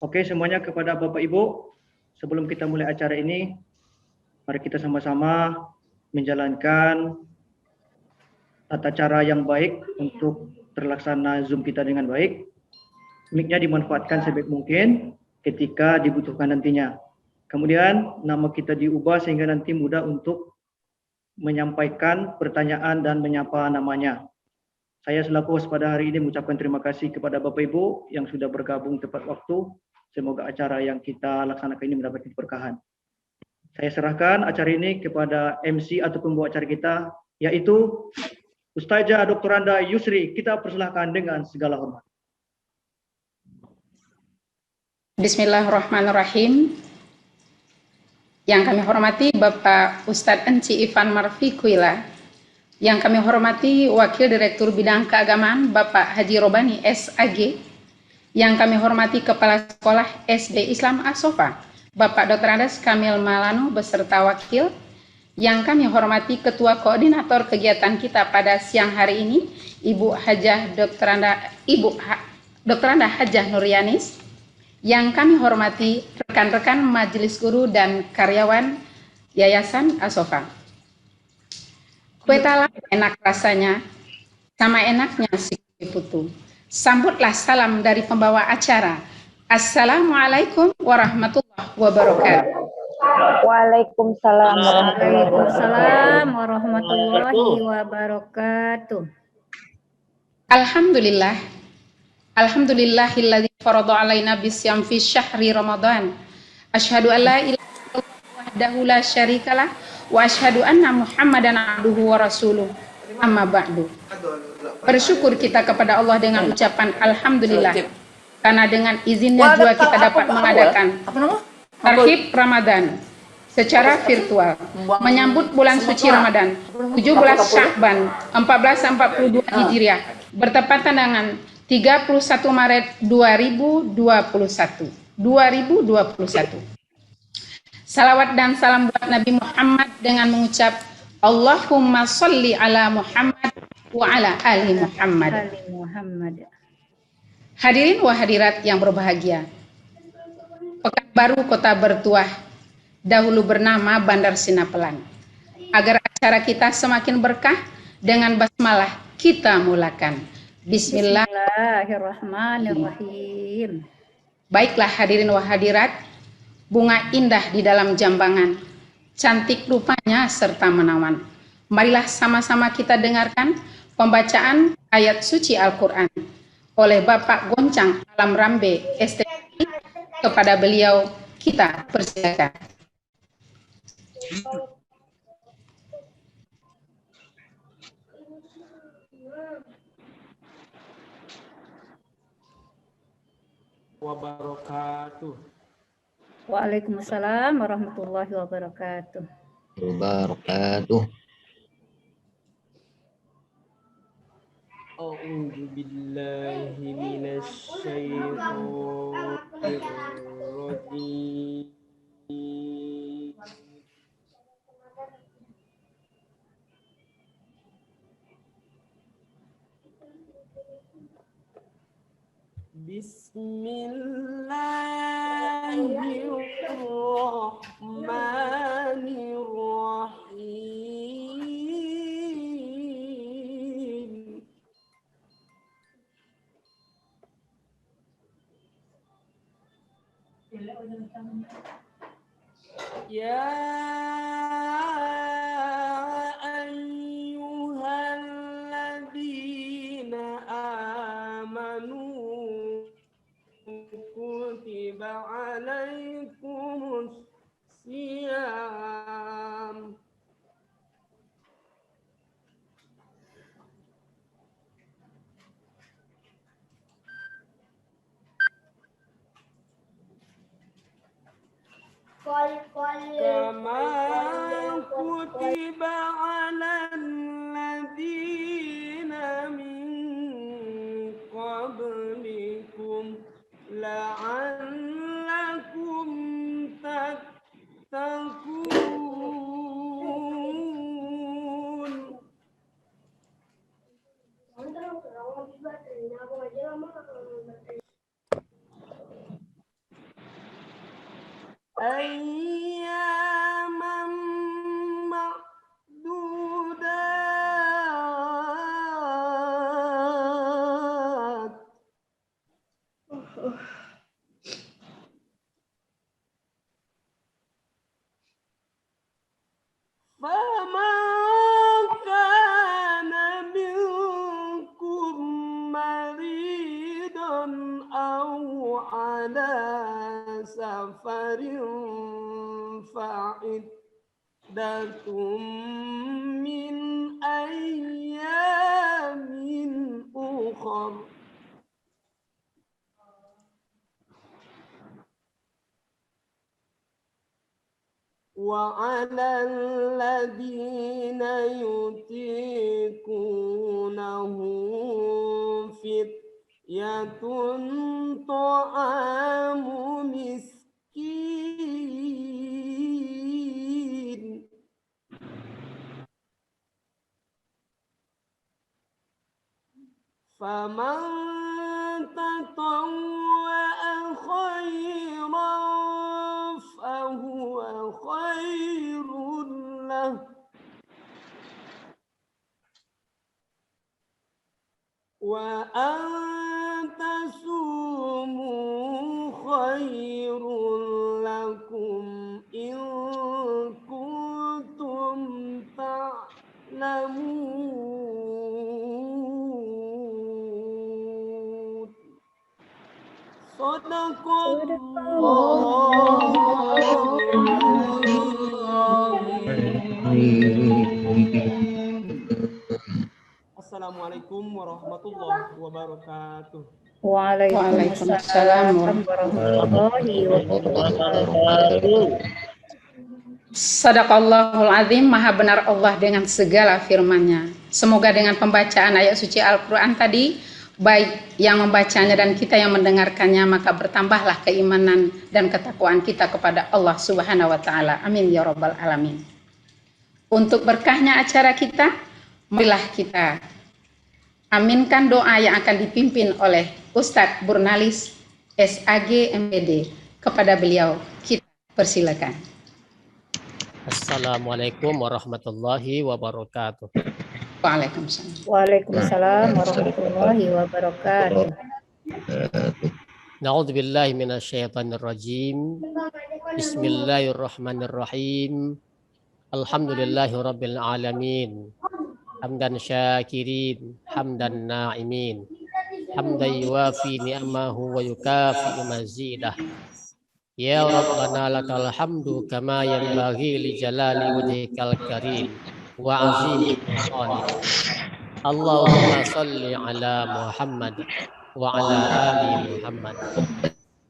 Oke, semuanya kepada Bapak Ibu, sebelum kita mulai acara ini, mari kita sama-sama menjalankan tata cara yang baik untuk terlaksana Zoom kita dengan baik. Mic-nya dimanfaatkan sebaik mungkin ketika dibutuhkan nantinya. Kemudian nama kita diubah sehingga nanti mudah untuk menyampaikan pertanyaan dan menyapa namanya. Saya selaku host pada hari ini mengucapkan terima kasih kepada Bapak Ibu yang sudah bergabung tepat waktu. Semoga acara yang kita laksanakan ini mendapatkan keberkahan. Saya serahkan acara ini kepada MC atau pembawa acara kita, yaitu Ustazah Dr. Anda Yusri. Kita persilahkan dengan segala hormat. Bismillahirrahmanirrahim. Yang kami hormati Bapak Ustadz Enci Ivan Marfiquila. Yang kami hormati Wakil Direktur Bidang Keagamaan Bapak Haji Robani SAG. Yang kami hormati Kepala Sekolah SD Islam As-Sofa Bapak Dr. Andes Kamil Malano beserta wakil. Yang kami hormati Ketua Koordinator kegiatan kita pada siang hari ini Ibu Dr. Anda Hajah Nuryanis. Yang kami hormati rekan-rekan Majelis Guru dan karyawan Yayasan As-Sofa. Kue talam enak rasanya, sama enaknya si putu. Sambutlah salam dari pembawa acara. Assalamualaikum warahmatullahi wabarakatuh. Waalaikumsalam warahmatullahi wabarakatuh. Alhamdulillahilladzi farada alaina bisyam fi syahri Ramadan. Asyhadu an la ilaha illallah wahdahu la syarikalah wa asyhadu anna Muhammadan abduhu wa rasuluh. Amma ba'du. Bersyukur kita kepada Allah dengan ucapan alhamdulillah. Karena dengan izinnya juga kita dapat mengadakan Tarhib Ramadan secara virtual menyambut bulan suci Ramadan 17 Sya'ban 1442 Hijriah bertepatan dengan 31 Maret 2021. Salawat dan salam buat Nabi Muhammad dengan mengucap Allahumma sholli ala Muhammad wa ala ali Muhammad. Hadirin wa hadirat yang berbahagia. Pekanbaru Kota Bertuah, dahulu bernama Bandar Sinapelan. Agar acara kita semakin berkah, dengan basmalah kita mulakan. Bismillahirrahmanirrahim. Baiklah hadirin wa hadirat, bunga indah di dalam jambangan, cantik rupanya serta menawan. Marilah sama-sama kita dengarkan pembacaan ayat suci Al-Quran oleh Bapak Goncang Alam Rambe STI. Kepada beliau kita persilakan. Wabarakatuh. Waalaikumsalam warahmatullahi wabarakatuh. A'udzu billahi minasy syaithanir rajim. Bismillahirrahmanirrahim. Ya ayyuhalladzina amanu kutiba alaikumus siyam kama kutiba alal ladzina min qablikum la'allakum tattaqun. أياما معدودات فمن كان منكم مريضا أو على سفر فعدة من أيام أخر وعلى الذين يطيقونه فدية طعام مسكين فمن تطوع خيرا فهو خير له وأن تصوموا خير لكم إن كنتم تعلمون صدق Assalamualaikum warahmatullahi wabarakatuh. Waalaikumsalam warahmatullahi wabarakatuh. Sadaqallahul azim, maha benar Allah dengan segala firman-Nya. Semoga dengan pembacaan ayat suci Al-Quran tadi, baik yang membacanya dan kita yang mendengarkannya, maka bertambahlah keimanan dan ketakwaan kita kepada Allah Subhanahu wa Ta'ala. Amin ya Rabbal Alamin. Untuk berkahnya acara kita, marilah kita aminkan doa yang akan dipimpin oleh Ustadz Burnalis SAG MPD. Kepada beliau kita persilakan. Assalamualaikum warahmatullahi wabarakatuh. Waalaikumsalam. Waalaikumsalam warahmatullahi wabarakatuh. Na'udzubillahi minasyaitonir rajim. Bismillahirrahmanirrahim. Alhamdulillahi rabbil alamin. Hamdan syakirin, hamdan na'imin. Hamdan yuwafi ni'amahu wa yukafi mazidah. Ya Rabbana lakal hamdu kama yanbaghi li jalali wajhikal karim wa azimi sultanik. Allahumma salli ala Muhammad wa ala ali Muhammad.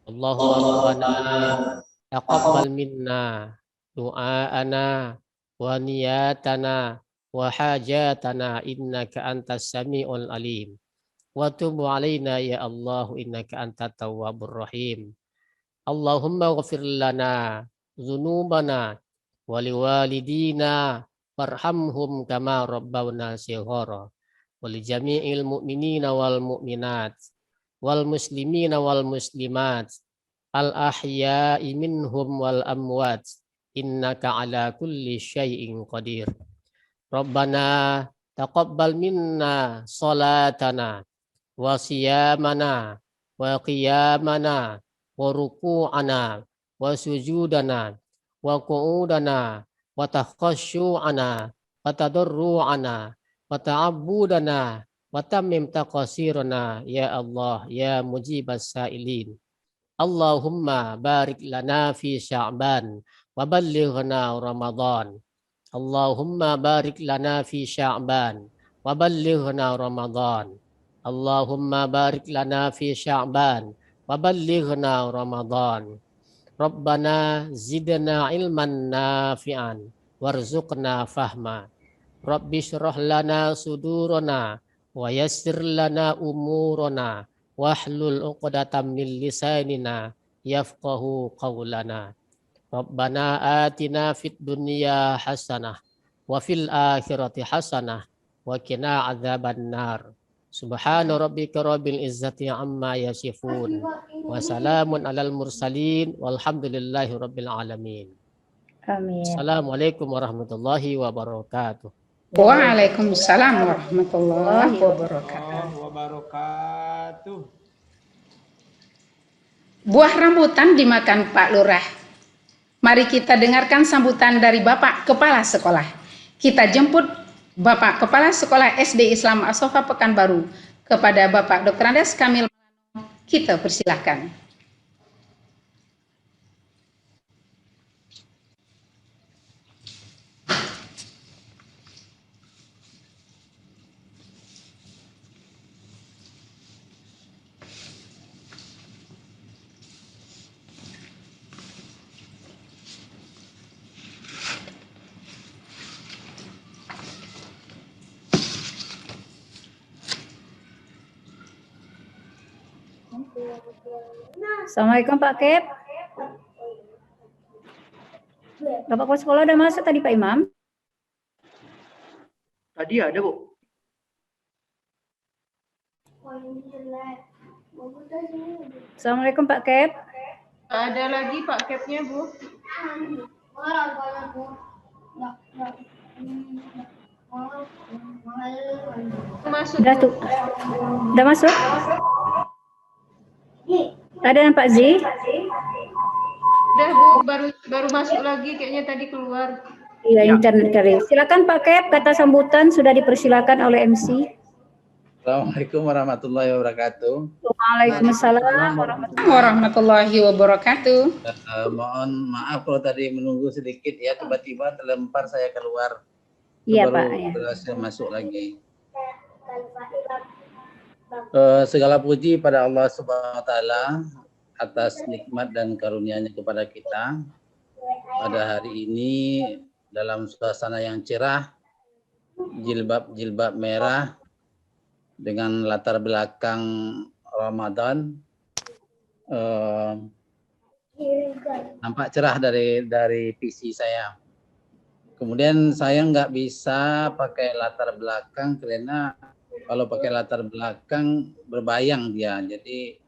Allahumma rabbana taqabbal minna du'aana wa niyatana wa hajatana innaka antas sami'ul alim. Wa tub alaina ya Allah innaka antat tawwabur rahim. Allahumma ghafir lana dzunubana wa liwalidina warhamhum kama rabbawna shighara wa li jami'il mu'minina wal mu'minat wal muslimina wal muslimat al ahya'i minhum wal amwat innaka ala kulli syai'in qadir. Rabbana taqabbal minna salatana wa siyamana wa qiyamana wa ruku'ana wa sujudana wa qu'udana wa takhashu'ana wa tadarru'ana wa ta'abbudana wa tammim taqasirana ya Allah ya mujibas sa'ilin. Allahumma barik lana fi Sya'ban wa ballighna Ramadan. Allahumma barik lana fi Sya'ban wa ballighna Ramadan. Allahumma barik lana fi Sya'ban wa ballighna Ramadan. Rabbana zidna ilman nafi'an warzuqna fahma. Rabbi syrah lana sudurana wa yassir lana umurana wahlul 'uqdatam min lisanina yafqahu qawlana. Rabbana atina fid dunya hasanah wa fil akhirati hasanah wa qina adzabannar. Subhana rabbika rabbil izzati amma yasifun. Wa salamun alal mursalin. Walhamdulillahi rabbil alamin. Amin. Assalamualaikum warahmatullahi wabarakatuh. Waalaikumsalam warahmatullahi wabarakatuh. Allah wabarakatuh. Buah rambutan dimakan Pak Lurah. Mari kita dengarkan sambutan dari Bapak Kepala Sekolah. Kita jemput Bapak Kepala Sekolah SD Islam As-Sofa Pekanbaru kepada Bapak Dr. Andes Kamil. Kita persilahkan. Assalamualaikum Pak Kep. Bapak Kepala Sekolah udah masuk tadi Pak Imam? Tadi ada, Bu. Assalamualaikum Pak Kep. Ada lagi Pak Kepnya, Bu. Masuk. Udah tuh. Udah masuk? Ada Pak Zi? Udah Bu, baru masuk lagi kayaknya tadi keluar. Iya, internet kali. Silakan Pak Kep, kata sambutan sudah dipersilakan oleh MC. Assalamualaikum warahmatullahi wabarakatuh. Waalaikumsalam Warahmatullahi wabarakatuh. Mohon maaf kalau tadi menunggu sedikit ya, tiba-tiba terlempar saya keluar. Iya Baru Pak. Ya. berhasil masuk lagi. Segala puji pada Allah Subhanahu wa Ta'ala atas nikmat dan karunia-Nya kepada kita pada hari ini dalam suasana yang cerah, jilbab-jilbab merah dengan latar belakang Ramadan, nampak cerah dari PC saya. Kemudian saya nggak bisa pakai latar belakang karena kalau pakai latar belakang berbayang dia. Jadi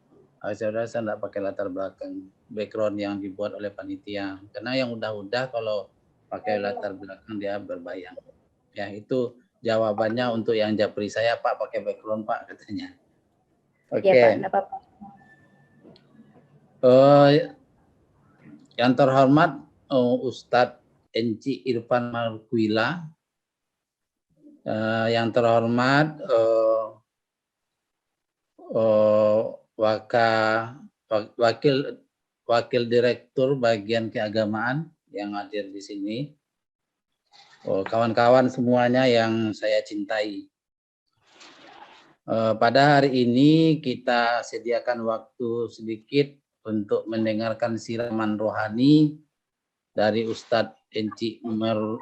saya nggak pakai latar belakang background yang dibuat oleh panitia. Karena yang udah kalau pakai latar belakang dia berbayang. Ya itu jawabannya untuk yang japri saya, Pak pakai background Pak katanya. Oke. Iya Pak, enggak apa-apa. Yang terhormat Ustadz Enci Irfan Markuila, yang terhormat wakil direktur bagian keagamaan yang hadir di sini, kawan-kawan semuanya yang saya cintai. Pada hari ini kita sediakan waktu sedikit untuk mendengarkan siraman rohani dari Ustadz Enci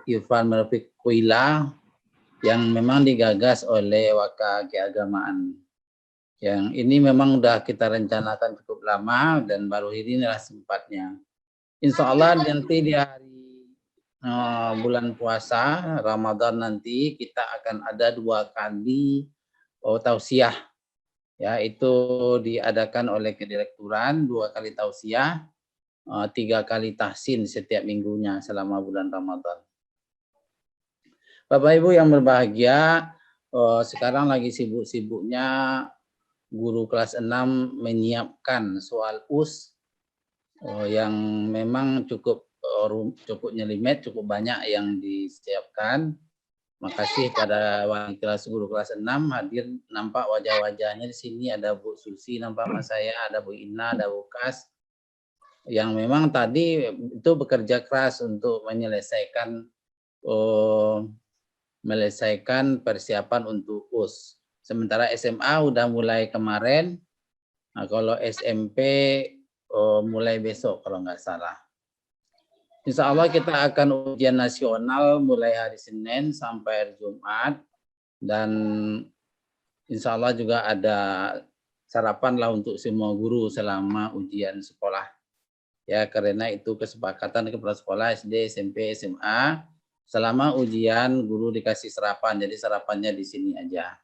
Irfan Markuila yang memang digagas oleh Waka Keagamaan. Yang ini memang sudah kita rencanakan cukup lama dan baru inilah sempatnya. Insya Allah nanti di hari bulan puasa Ramadan nanti kita akan ada 2 kali tausiah. Ya, itu diadakan oleh Kedirekturan, 2 kali tausiah, 3 kali tahsin setiap minggunya selama bulan Ramadan. Bapak Ibu yang berbahagia, sekarang lagi sibuk-sibuknya guru kelas 6 menyiapkan soal US yang memang cukup nyelimet, cukup banyak yang disiapkan. Makasih pada wali kelas guru kelas 6 hadir, nampak wajah-wajahnya di sini, ada Bu Susi nampak sama saya, ada Bu Ina, ada Bu Kas, yang memang tadi itu bekerja keras untuk menyelesaikan persiapan untuk US. Sementara SMA udah mulai kemarin, nah kalau SMP mulai besok kalau nggak salah. Insya Allah kita akan ujian nasional mulai hari Senin sampai hari Jumat, dan insya Allah juga ada sarapan lah untuk semua guru selama ujian sekolah. Ya, karena itu kesepakatan kepala sekolah SD, SMP, SMA, selama ujian guru dikasih sarapan, jadi sarapannya di sini aja.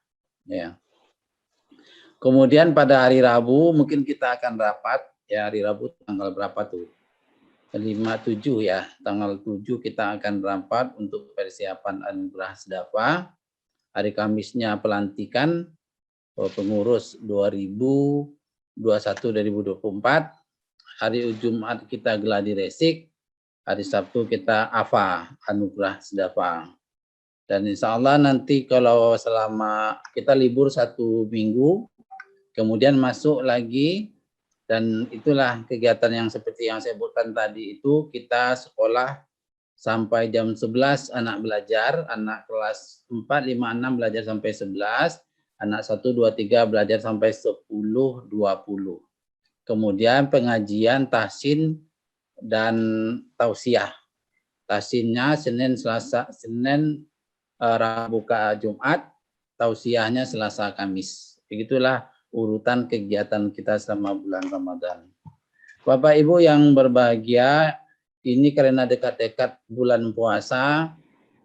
Ya. Kemudian pada hari Rabu mungkin kita akan rapat, ya hari Rabu tanggal berapa tuh? 5, 7 ya, tanggal 7 kita akan rapat untuk persiapan anugerah sedafa. Hari Kamisnya pelantikan pengurus 2021-2024. Hari Jumat kita geladi resik, hari Sabtu kita afa, anugerah sedafa. Dan insya Allah nanti kalau selama kita libur 1 minggu, kemudian masuk lagi, dan itulah kegiatan yang seperti yang saya sebutkan tadi itu, kita sekolah sampai jam 11 anak belajar, anak kelas 4, 5, 6 belajar sampai 11, anak 1, 2, 3 belajar sampai 10, 20. Kemudian pengajian, tahsin, dan tausiah. Tahsinnya Senin, Selasa, Senin, Rabu, Jumat, tausiahnya Selasa, Kamis. Begitulah urutan kegiatan kita selama bulan Ramadan. Bapak Ibu yang berbahagia, ini karena dekat-dekat bulan puasa,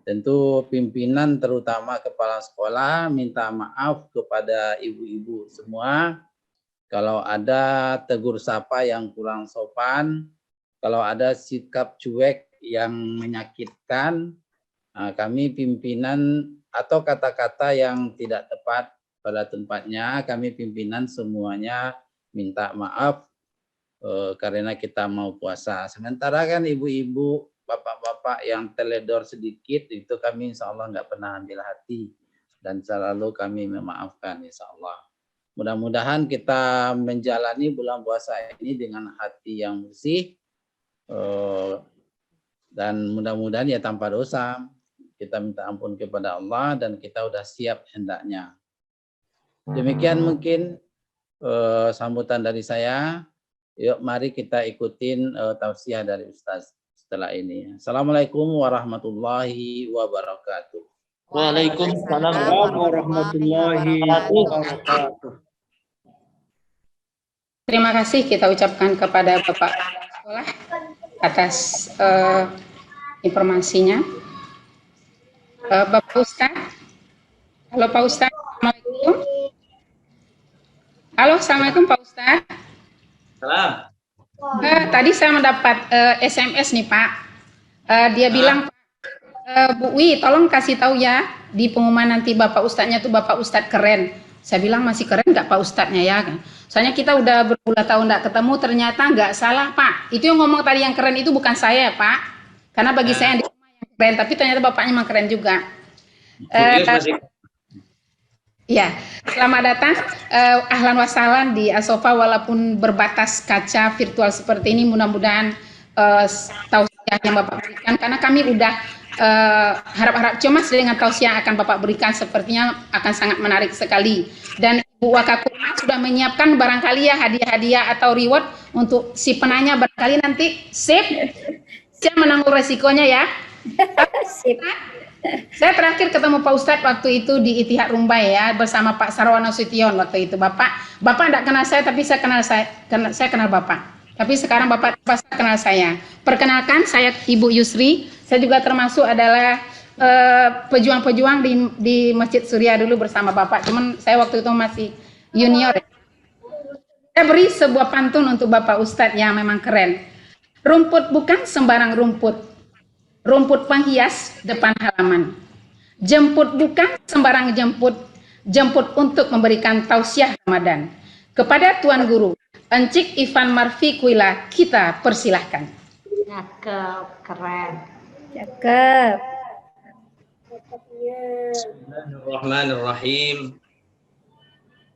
tentu pimpinan terutama kepala sekolah minta maaf kepada ibu-ibu semua. Kalau ada tegur sapa yang kurang sopan, kalau ada sikap cuek yang menyakitkan, kami pimpinan atau kata-kata yang tidak tepat pada tempatnya, kami pimpinan semuanya minta maaf karena kita mau puasa. Sementara kan ibu-ibu, bapak-bapak yang teledor sedikit, itu kami insya Allah nggak pernah ambil hati. Dan selalu kami memaafkan insya Allah. Mudah-mudahan kita menjalani bulan puasa ini dengan hati yang bersih. Dan mudah-mudahan ya tanpa dosa. Kita minta ampun kepada Allah dan kita sudah siap hendaknya. Demikian mungkin sambutan dari saya. Yuk mari kita ikutin tausiah dari Ustaz setelah ini. Assalamualaikum warahmatullahi wabarakatuh. Waalaikumsalam warahmatullahi wabarakatuh. Terima kasih kita ucapkan kepada Bapak Sekolah atas informasinya. Bapak Ustadz. Halo Pak Ustadz. Assalamualaikum. Halo, Assalamualaikum Pak Ustadz. Salam. Tadi saya mendapat SMS nih Pak. Dia bilang, Bu Wi, tolong kasih tahu ya di pengumuman nanti Bapak Ustadznya tuh Bapak Ustadz keren. Saya bilang masih keren nggak Pak Ustadznya ya kan? Soalnya kita udah berpuluh tahun nggak ketemu, ternyata nggak salah Pak. Itu yang ngomong tadi yang keren itu bukan saya Pak. Karena bagi saya yang di rumah yang keren, tapi ternyata Bapaknya memang keren juga. Ya, selamat datang. Ahlan wa sahlan di Asofa, walaupun berbatas kaca virtual seperti ini, mudah-mudahan tausiah yang Bapak berikan, karena kami udah harap-harap cemas dengan tausiah yang akan Bapak berikan, sepertinya akan sangat menarik sekali. Dan Ibu Wakakurma sudah menyiapkan barangkali ya hadiah-hadiah atau reward untuk si penanya, barangkali nanti sip, saya menanggung resikonya ya. Sip. Saya terakhir ketemu Pak Ustadz waktu itu di Itihad Rumbai ya, bersama Pak Sarwono Sution waktu itu. Bapak enggak kenal saya, tapi saya kenal Bapak. Tapi sekarang Bapak kenal saya. Perkenalkan, saya Ibu Yusri. Saya juga termasuk adalah pejuang-pejuang di Masjid Surya dulu bersama Bapak. Cuman saya waktu itu masih junior. Saya beri sebuah pantun untuk Bapak Ustadz yang memang keren. Rumput bukan sembarang rumput. Rumput penghias depan halaman. Jemput bukan sembarang jemput. Jemput untuk memberikan tausiah Ramadan. Kepada Tuan Guru, Encik Ivan Marfiquila, kita persilahkan. Cakep, keren. Cakep. Bismillahirrahmanirrahim.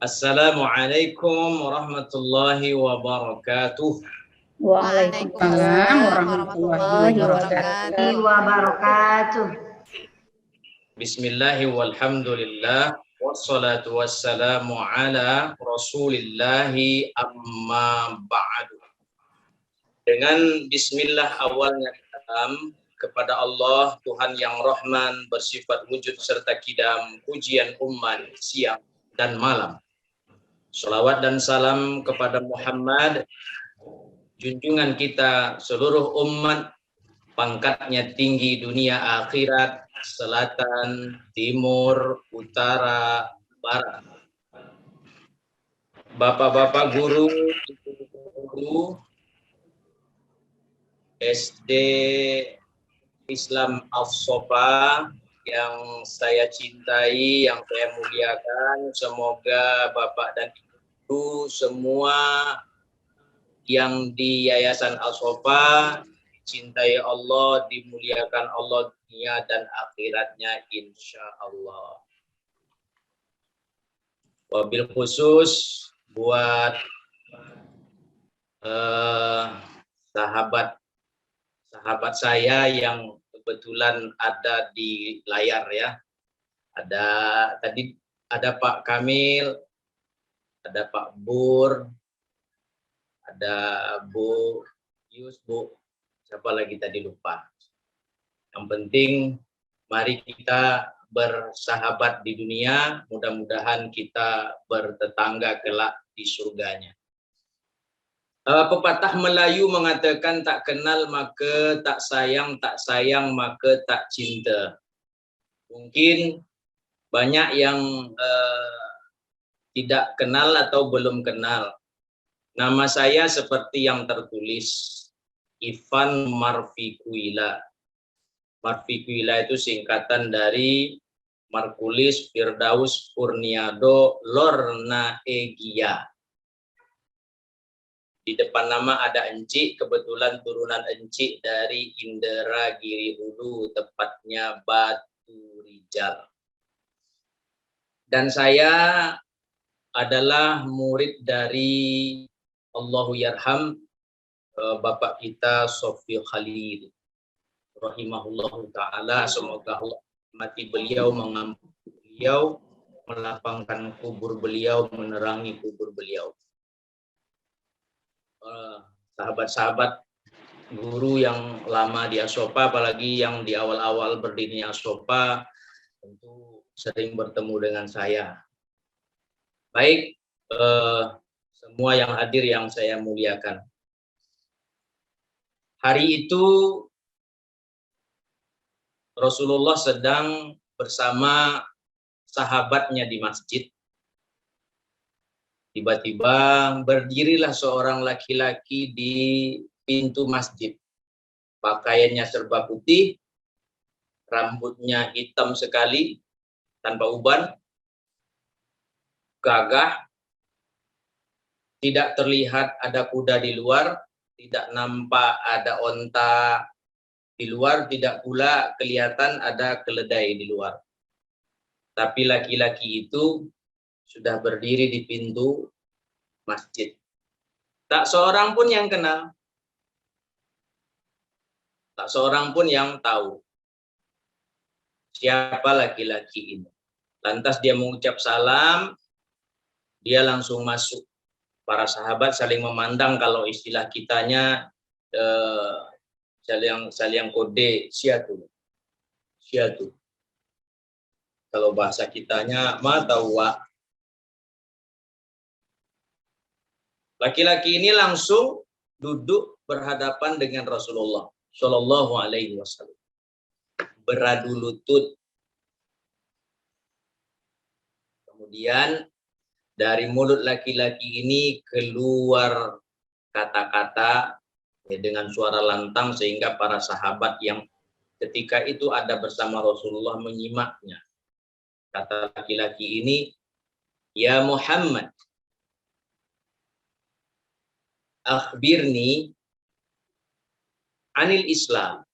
Assalamualaikum warahmatullahi wabarakatuh. Waalaikumsalam warahmatullahi wabarakatuh. Bismillahi walhamdulillah. Wassalatu wassalamu ala rasulillahi amma ba'du. Dengan bismillah awalnya kalam kepada Allah, Tuhan yang Rahman, bersifat wujud serta kidam, pujian umat siang dan malam. Salawat dan salam kepada Muhammad, junjungan kita seluruh umat, pangkatnya tinggi dunia akhirat, selatan, timur, utara, barat. bapak-bapak guru, guru SD Islam Al-Sofa yang saya cintai, yang saya muliakan. Semoga Bapak dan Ibu semua yang di Yayasan Al-Sofa dicintai Allah, dimuliakan Allah dunia dan akhiratnya insya Allah. Wabil khusus buat sahabat saya yang kebetulan ada di layar ya. Tadi ada Pak Kamil, ada Pak Bur, ada Bu Yus, Bu siapa lagi tadi lupa. Yang penting mari kita bersahabat di dunia, mudah-mudahan kita bertetangga kelak di surganya. Pepatah Melayu mengatakan tak kenal maka tak sayang maka tak cinta. Mungkin banyak yang tidak kenal atau belum kenal. Nama saya seperti yang tertulis, Ivan Marvikuila. Marvikuila itu singkatan dari Markulis Firdaus Kurniado Lorna Egia. Di depan nama ada Encik, kebetulan turunan Encik dari Indragiri Hulu, tepatnya Batu Rijal. Dan saya adalah murid dari Allahu Yarham Bapak kita Sofi Khalil rahimahullahu ta'ala. Semoga Allah mati beliau, mengampuni beliau, melapangkan kubur beliau, menerangi kubur beliau. Sahabat-sahabat guru yang lama di Asopa, apalagi yang di awal-awal berdirinya Asopa, tentu sering bertemu dengan saya. Baik, semua yang hadir yang saya muliakan. Hari itu Rasulullah sedang bersama sahabatnya di masjid. Tiba-tiba berdirilah seorang laki-laki di pintu masjid. Pakaiannya serba putih, rambutnya hitam sekali, tanpa uban, gagah, tidak terlihat ada kuda di luar, tidak nampak ada onta di luar, tidak pula kelihatan ada keledai di luar. Tapi laki-laki itu sudah berdiri di pintu masjid. Tak seorang pun yang kenal. Tak seorang pun yang tahu siapa laki-laki ini. Lantas dia mengucap salam, dia langsung masuk. Para sahabat saling memandang, kalau istilah kitanya saling kode siatu. Kalau bahasa kitanya matawa. Laki-laki ini langsung duduk berhadapan dengan Rasulullah Shallallahu Alaihi Wasallam, beradu lutut. Kemudian dari mulut laki-laki ini keluar kata-kata dengan suara lantang, sehingga para sahabat yang ketika itu ada bersama Rasulullah menyimaknya. Kata laki-laki ini, "Ya Muhammad, akhbirni anil Islam."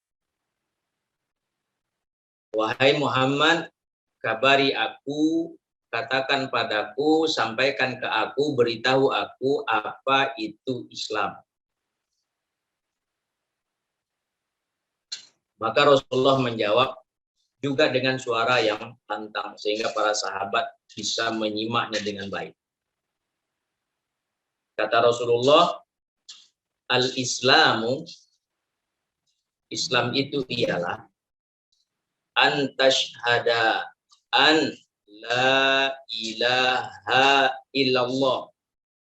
Wahai Muhammad, kabari aku, katakan padaku, sampaikan ke aku, beritahu aku apa itu Islam. Maka Rasulullah menjawab juga dengan suara yang lantang, sehingga para sahabat bisa menyimaknya dengan baik. Kata Rasulullah, al-Islamu, Islam itu ialah antashhada an la ilaha illallah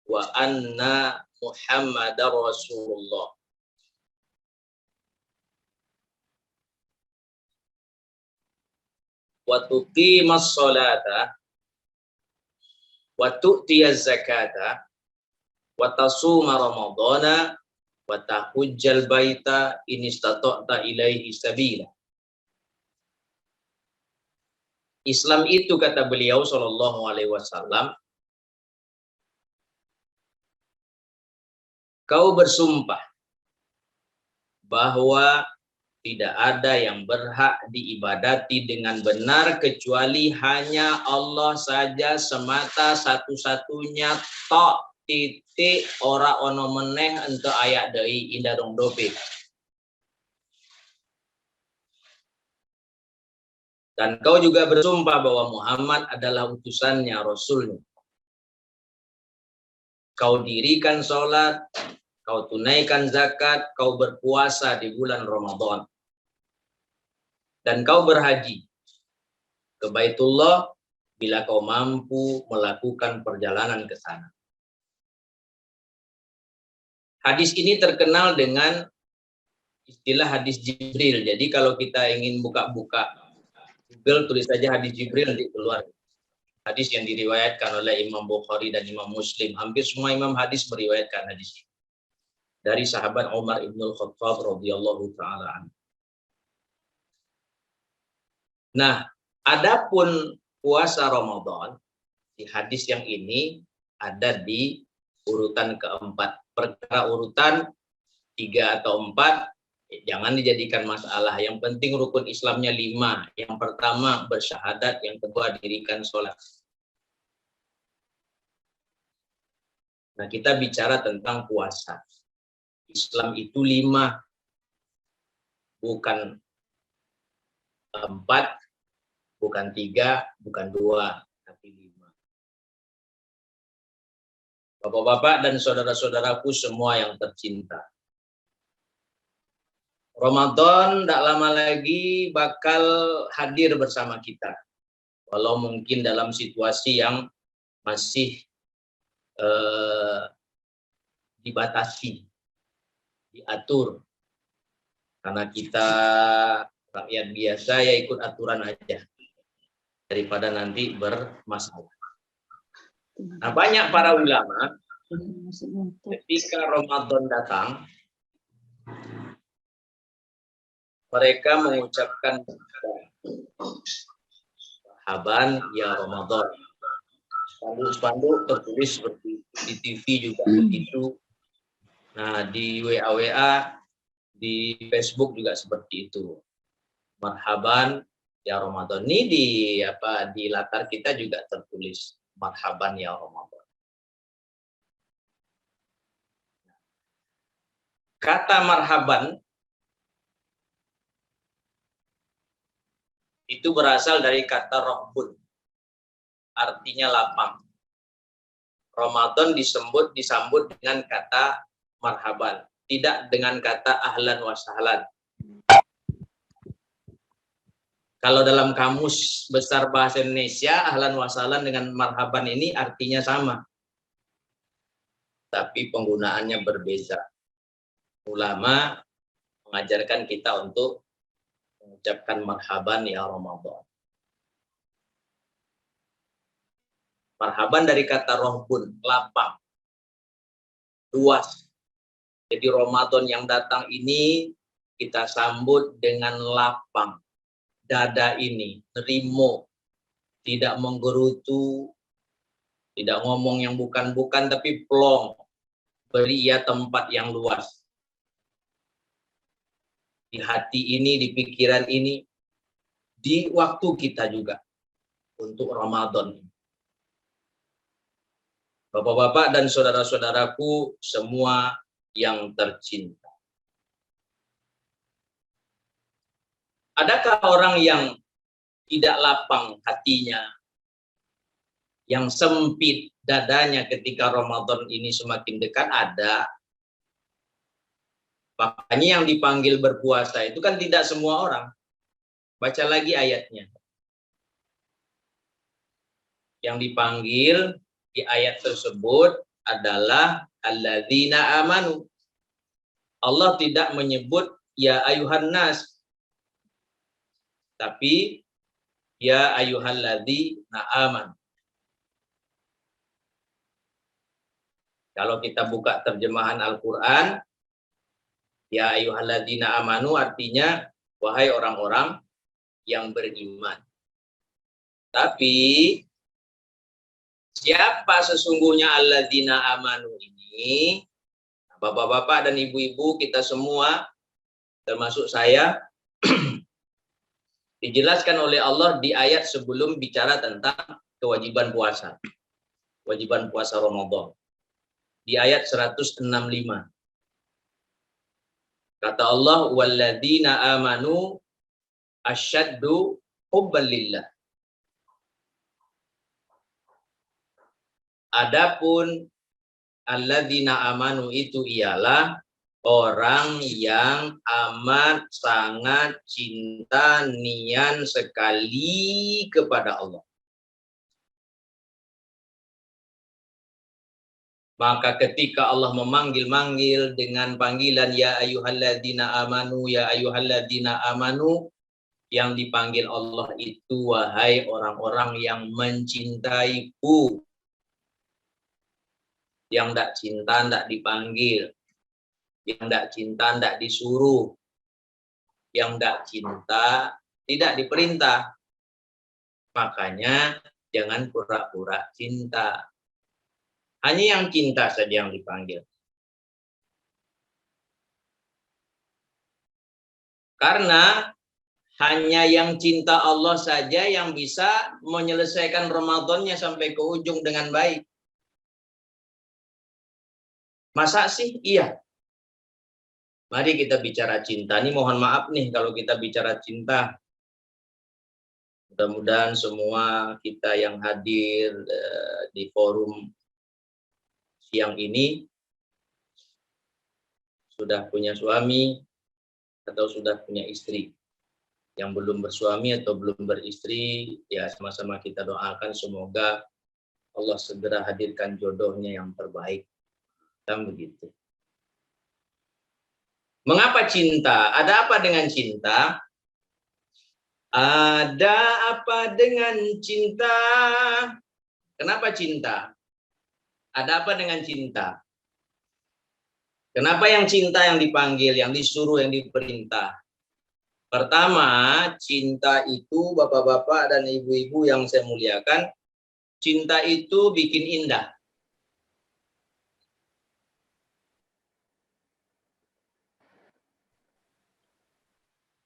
wa anna Muhammadar Rasulullah. Wa tuqimas sholata wa tu'tiyaz zakata wa tasuma ramadhana wa tahujjal baita in istata'ta ilaihi sabila. Islam itu, kata beliau sallallahu alaihi wasallam, kau bersumpah bahwa tidak ada yang berhak diibadati dengan benar kecuali hanya Allah saja semata satu-satunya, tok titik ora ono meneh untuk ayak deui indah dong dope. Dan kau juga bersumpah bahwa Muhammad adalah utusannya, Rasulnya. Kau dirikan sholat, kau tunaikan zakat, kau berpuasa di bulan Ramadan. Dan kau berhaji ke Baitullah bila kau mampu melakukan perjalanan ke sana. Hadis ini terkenal dengan istilah hadis Jibril. Jadi kalau kita ingin buka-buka Google, tulis saja hadis Jibril, nanti keluar. Hadis yang diriwayatkan oleh Imam Bukhari dan Imam Muslim. Hampir semua imam hadis meriwayatkan hadis ini. Dari sahabat Umar ibn al-Khattab radhiyallahu ta'ala anhu. Nah, adapun puasa Ramadan, di hadis yang ini ada di urutan keempat. Perkara urutan 3 atau 4, jangan dijadikan masalah. Yang penting rukun Islamnya 5. Yang pertama bersyahadat, yang kedua dirikan sholat. Nah, kita bicara tentang puasa. Islam itu 5, bukan 4, bukan 3, bukan 2, tapi 5. Bapak-bapak dan saudara-saudaraku semua yang tercinta, Ramadan tidak lama lagi bakal hadir bersama kita. Walau mungkin dalam situasi yang masih dibatasi, diatur. Karena kita rakyat biasa, ya ikut aturan aja. Daripada nanti bermasalah. Nah, banyak para ulama ketika Ramadan datang, mereka mengucapkan marhaban ya Ramadan. Spanduk-spanduk tertulis seperti itu, di TV juga begitu. Nah, di WA, di Facebook juga seperti itu. Marhaban ya Ramadan. Ini di latar kita juga tertulis marhaban ya Ramadan. Kata marhaban itu berasal dari kata rohbun, artinya lapang. Ramadan disambut dengan kata marhaban, tidak dengan kata ahlan wa sahlan. Kalau dalam kamus besar bahasa Indonesia, ahlan wa sahlan dengan marhaban ini artinya sama. Tapi penggunaannya berbeda. Ulama mengajarkan kita untuk mengucapkan marhaban ya Ramadan. Marhaban dari kata rohbun, lapang, luas. Jadi Ramadan yang datang ini kita sambut dengan lapang. Dada ini, nerimo, tidak menggerutu, tidak ngomong yang bukan-bukan, tapi plong. Beri ia tempat yang luas. Di hati ini, di pikiran ini, di waktu kita juga untuk Ramadan. Bapak-bapak dan saudara-saudaraku semua yang tercinta. Adakah orang yang tidak lapang hatinya, yang sempit dadanya ketika Ramadan ini semakin dekat? Ada. Makanya yang dipanggil berpuasa itu kan tidak semua orang. Baca lagi ayatnya. Yang dipanggil di ayat tersebut adalah alladzina amanu. Allah tidak menyebut ya ayuhan nas, tapi ya ayyuhalladzina amanu. Kalau kita buka terjemahan Al-Quran, ya ayyuhalladzina amanu artinya wahai orang-orang yang beriman. Tapi siapa sesungguhnya alladzina amanu ini? Bapak-bapak dan ibu-ibu kita semua, termasuk saya, dijelaskan oleh Allah di ayat sebelum bicara tentang kewajiban puasa. Kewajiban puasa Ramadan. Di ayat 165. Kata Allah, walladzina amanu asyaddu hubban lillah. Adapun alladzina amanu itu ialah orang yang amat sangat cinta nian sekali kepada Allah. Maka ketika Allah memanggil-manggil dengan panggilan ya ayyuhalladzina amanu, ya ayyuhalladzina amanu, yang dipanggil Allah itu wahai orang-orang yang mencintaiku. Yang tidak cinta tidak dipanggil, yang tidak cinta tidak disuruh, yang tidak cinta tidak diperintah. Makanya jangan pura-pura cinta. Hanya yang cinta saja yang dipanggil. Karena hanya yang cinta Allah saja yang bisa menyelesaikan Ramadannya sampai ke ujung dengan baik. Masa sih? Iya. Mari kita bicara cinta. Ini mohon maaf nih kalau kita bicara cinta. Mudah-mudahan semua kita yang hadir di forum siang ini sudah punya suami atau sudah punya istri. Yang belum bersuami atau belum beristri, ya sama-sama kita doakan semoga Allah segera hadirkan jodohnya yang terbaik. Dan begitu. Mengapa cinta? Ada apa dengan cinta? Ada apa dengan cinta? Kenapa cinta? Ada apa dengan cinta? Kenapa yang cinta yang dipanggil, yang disuruh, yang diperintah? Pertama, cinta itu bapak-bapak dan ibu-ibu yang saya muliakan, cinta itu bikin indah.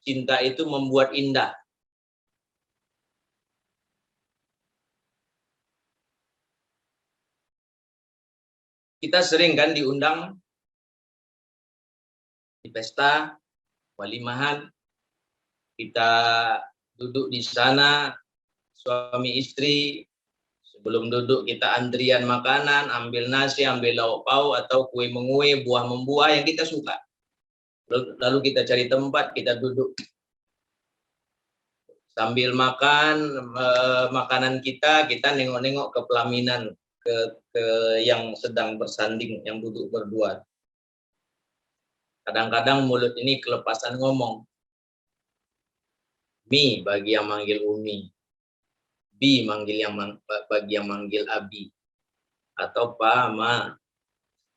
Cinta itu membuat indah. Kita sering kan diundang di pesta, walimahan, kita duduk di sana, suami istri, sebelum duduk kita antrian makanan, ambil nasi, ambil lauk pauk, atau kue mengue, buah membuah yang kita suka. Lalu kita cari tempat, kita duduk. Sambil makan makanan kita nengok-nengok ke pelaminan, ke yang sedang bersanding, yang duduk berdua. Kadang-kadang mulut ini kelepasan ngomong. Mi bagi yang manggil Umi, Bi bagi yang manggil Abi, atau Pa, Ma.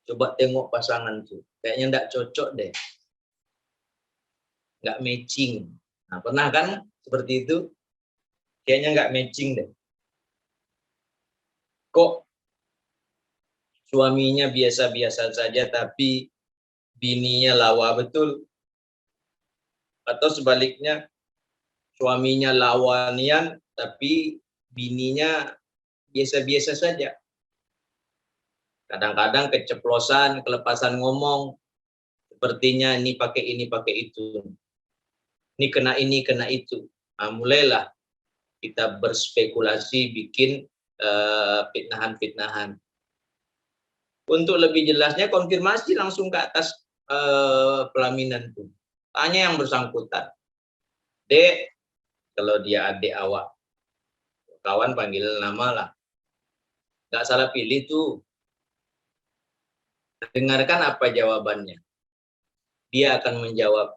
Coba tengok pasangan tuh, kayaknya enggak cocok deh, nggak matching. Nah, pernah kan seperti itu? Kayaknya nggak matching deh. Kok suaminya biasa-biasa saja tapi bininya lawa betul? Atau sebaliknya, suaminya lawanian tapi bininya biasa-biasa saja. Kadang-kadang keceplosan, kelepasan ngomong, sepertinya ini pakai itu. Ini kena itu. Nah, mulailah kita berspekulasi, bikin fitnahan-fitnahan. Untuk lebih jelasnya, konfirmasi langsung ke atas pelaminan itu. Tanya yang bersangkutan. Dek, kalau dia adik awak, kawan panggil nama lah. Nggak salah pilih tuh. Dengarkan apa jawabannya. Dia akan menjawab,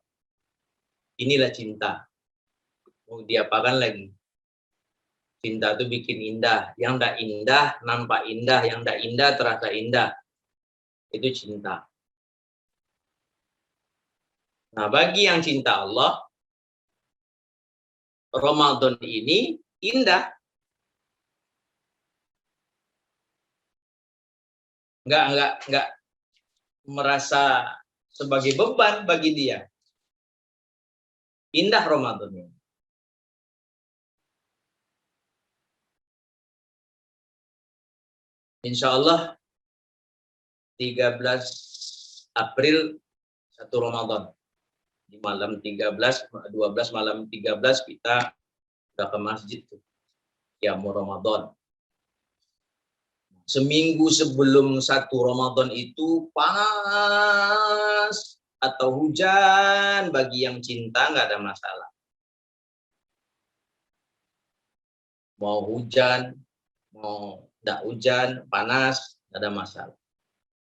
inilah cinta. Mau diapakan lagi? Cinta itu bikin indah. Yang tidak indah nampak indah, yang tidak indah terasa indah. Itu cinta. Nah, bagi yang cinta Allah, Ramadan ini indah. Enggak merasa sebagai beban bagi dia. Indah Ramadan ini. Insya Allah 13 April 1 Ramadan. Di malam 13, 12 malam 13 kita udah ke masjid tuh. Qiyamul Ramadan. Seminggu sebelum 1 Ramadan itu panas atau hujan, bagi yang cinta nggak ada masalah. Mau hujan, mau tidak hujan, panas, nggak ada masalah.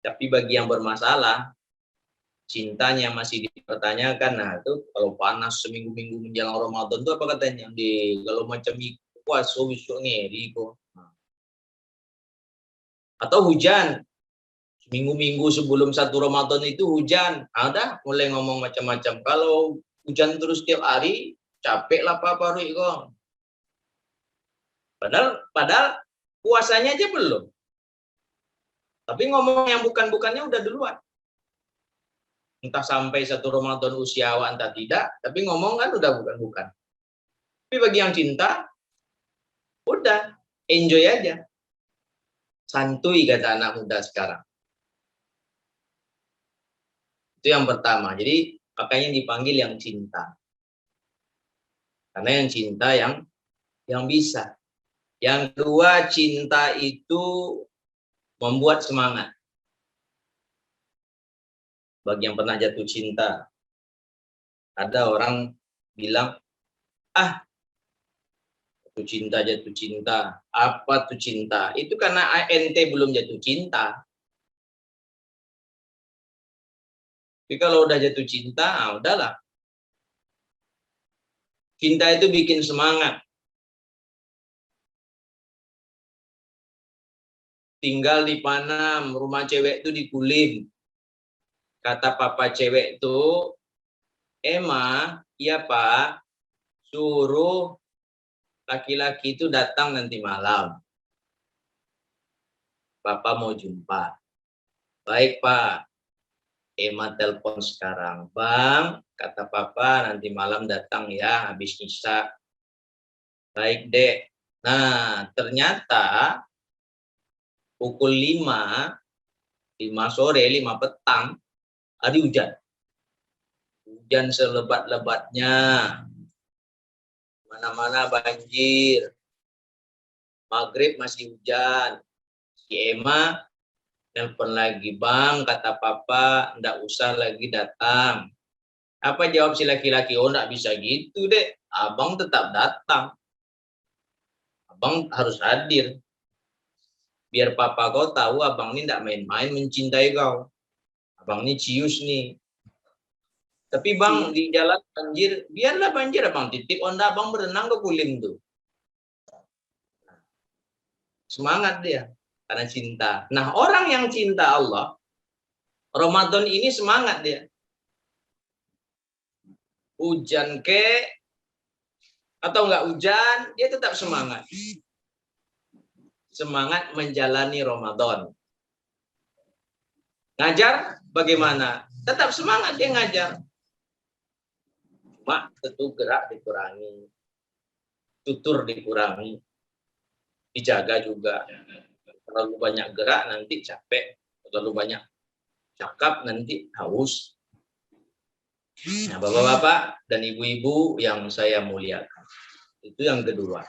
Tapi bagi yang bermasalah, cintanya masih dipertanyakan. Nah itu kalau panas seminggu-minggu menjelang Ramadan itu apa katanya? Kalau macam puasa besok nih, atau hujan. Minggu-minggu sebelum 1 Ramadan itu hujan. Ada mulai ngomong macam-macam. Kalau hujan terus tiap hari, capek lah Papa Rui kok. Padahal puasanya aja belum. Tapi ngomong yang bukan-bukannya udah duluan. Entah sampai 1 Ramadan usia awak, entah tidak. Tapi ngomong kan udah bukan-bukan. Tapi bagi yang cinta, udah enjoy aja. Santuy kata anak muda sekarang. Itu yang pertama. Jadi makanya dipanggil yang cinta. Karena yang cinta yang bisa. Yang kedua, cinta itu membuat semangat. Bagi yang pernah jatuh cinta, ada orang bilang, jatuh cinta. Apa tuh cinta? Itu karena ente belum jatuh cinta. Tapi kalau udah jatuh cinta, udahlah. Cinta itu bikin semangat. Tinggal di Panam, rumah cewek itu di Kulim. Kata papa cewek itu, Emma, iya Pak, suruh laki-laki itu datang nanti malam. Papa mau jumpa. Baik Pak, Emma telepon sekarang. Bang, kata papa nanti malam datang ya habis Isya. Baik Dek. Nah ternyata pukul 5 sore, 5 petang, hari hujan. Hujan selebat-lebatnya. Mana-mana banjir. Maghrib masih hujan. Si Emma telepon lagi, Bang, kata papa, ndak usah lagi datang. Apa jawab si laki-laki? Oh, ndak bisa gitu, Dek. Abang tetap datang. Abang harus hadir. Biar papa kau tahu abang ini ndak main-main mencintai kau. Abang ini cius nih. Tapi Bang, di jalan banjir, biarlah banjir abang titip onda abang berenang ke Kulim tuh. Semangat dia karena cinta. Nah, orang yang cinta Allah, Ramadan ini semangat dia. Hujan atau enggak hujan, dia tetap semangat. Semangat menjalani Ramadan. Ngajar bagaimana? Tetap semangat dia ngajar. Cuma tentu gerak dikurangi. Tutur dikurangi. Dijaga juga. Terlalu banyak gerak nanti capek. Terlalu banyak cakap nanti haus. Nah, bapak-bapak dan ibu-ibu yang saya muliakan. Itu yang kedua.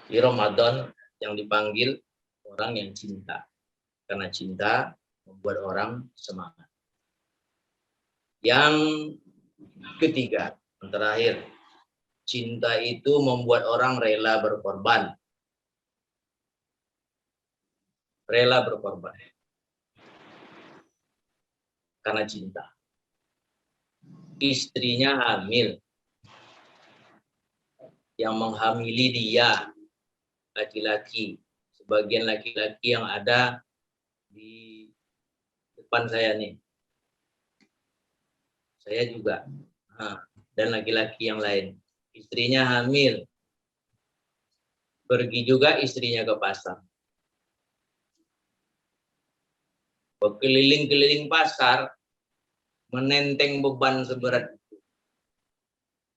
Di Ramadan yang dipanggil orang yang cinta. Karena cinta membuat orang semangat. Yang ketiga, yang terakhir. Cinta itu membuat orang rela berkorban. Rela berkorban. Karena cinta. Istrinya hamil. Yang menghamili dia, laki-laki. Sebagian laki-laki yang ada di depan saya nih. Saya juga. Dan laki-laki yang lain. Istrinya hamil. Pergi juga istrinya ke pasar. Berkeliling-keliling pasar, menenteng beban seberat itu.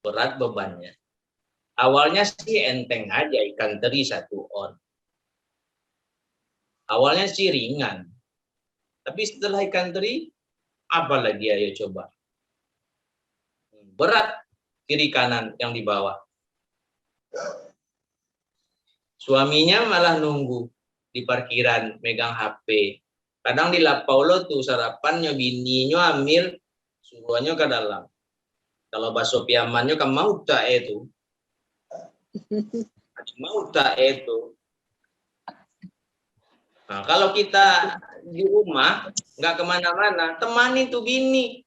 Berat bebannya. Awalnya sih enteng aja, ikan teri 1 on. Awalnya sih ringan. Tapi setelah ikan teri, apa lagi ayo coba. Berat kiri kanan yang dibawa. Suaminya malah nunggu di parkiran megang HP. Kadang di Lapaulo tuh sarapannya bininya ambil suruhannya ke dalam. Kalau bakso piamannya kan mau tak itu. Mau tak itu. Nah, kalau kita di rumah nggak kemana-mana, temani tuh bini.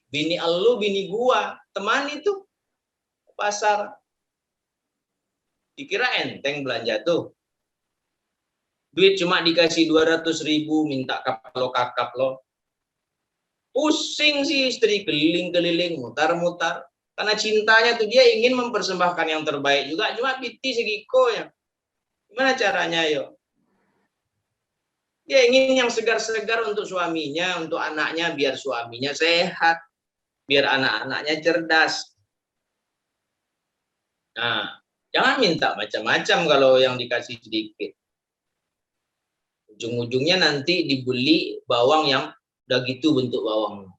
Bini elu, bini gua, temani tuh ke pasar. Dikira enteng belanja tuh. Duit cuma dikasih 200.000, minta kakap lo. Pusing sih istri, keliling-keliling, mutar-mutar. Karena cintanya tuh dia ingin mempersembahkan yang terbaik juga, cuma piti segiko ya. Gimana caranya yo? Dia ingin yang segar-segar untuk suaminya, untuk anaknya, biar suaminya sehat, biar anak-anaknya cerdas. Nah, jangan minta macam-macam kalau yang dikasih sedikit. Ujung-ujungnya nanti dibeli bawang yang udah gitu bentuk bawang.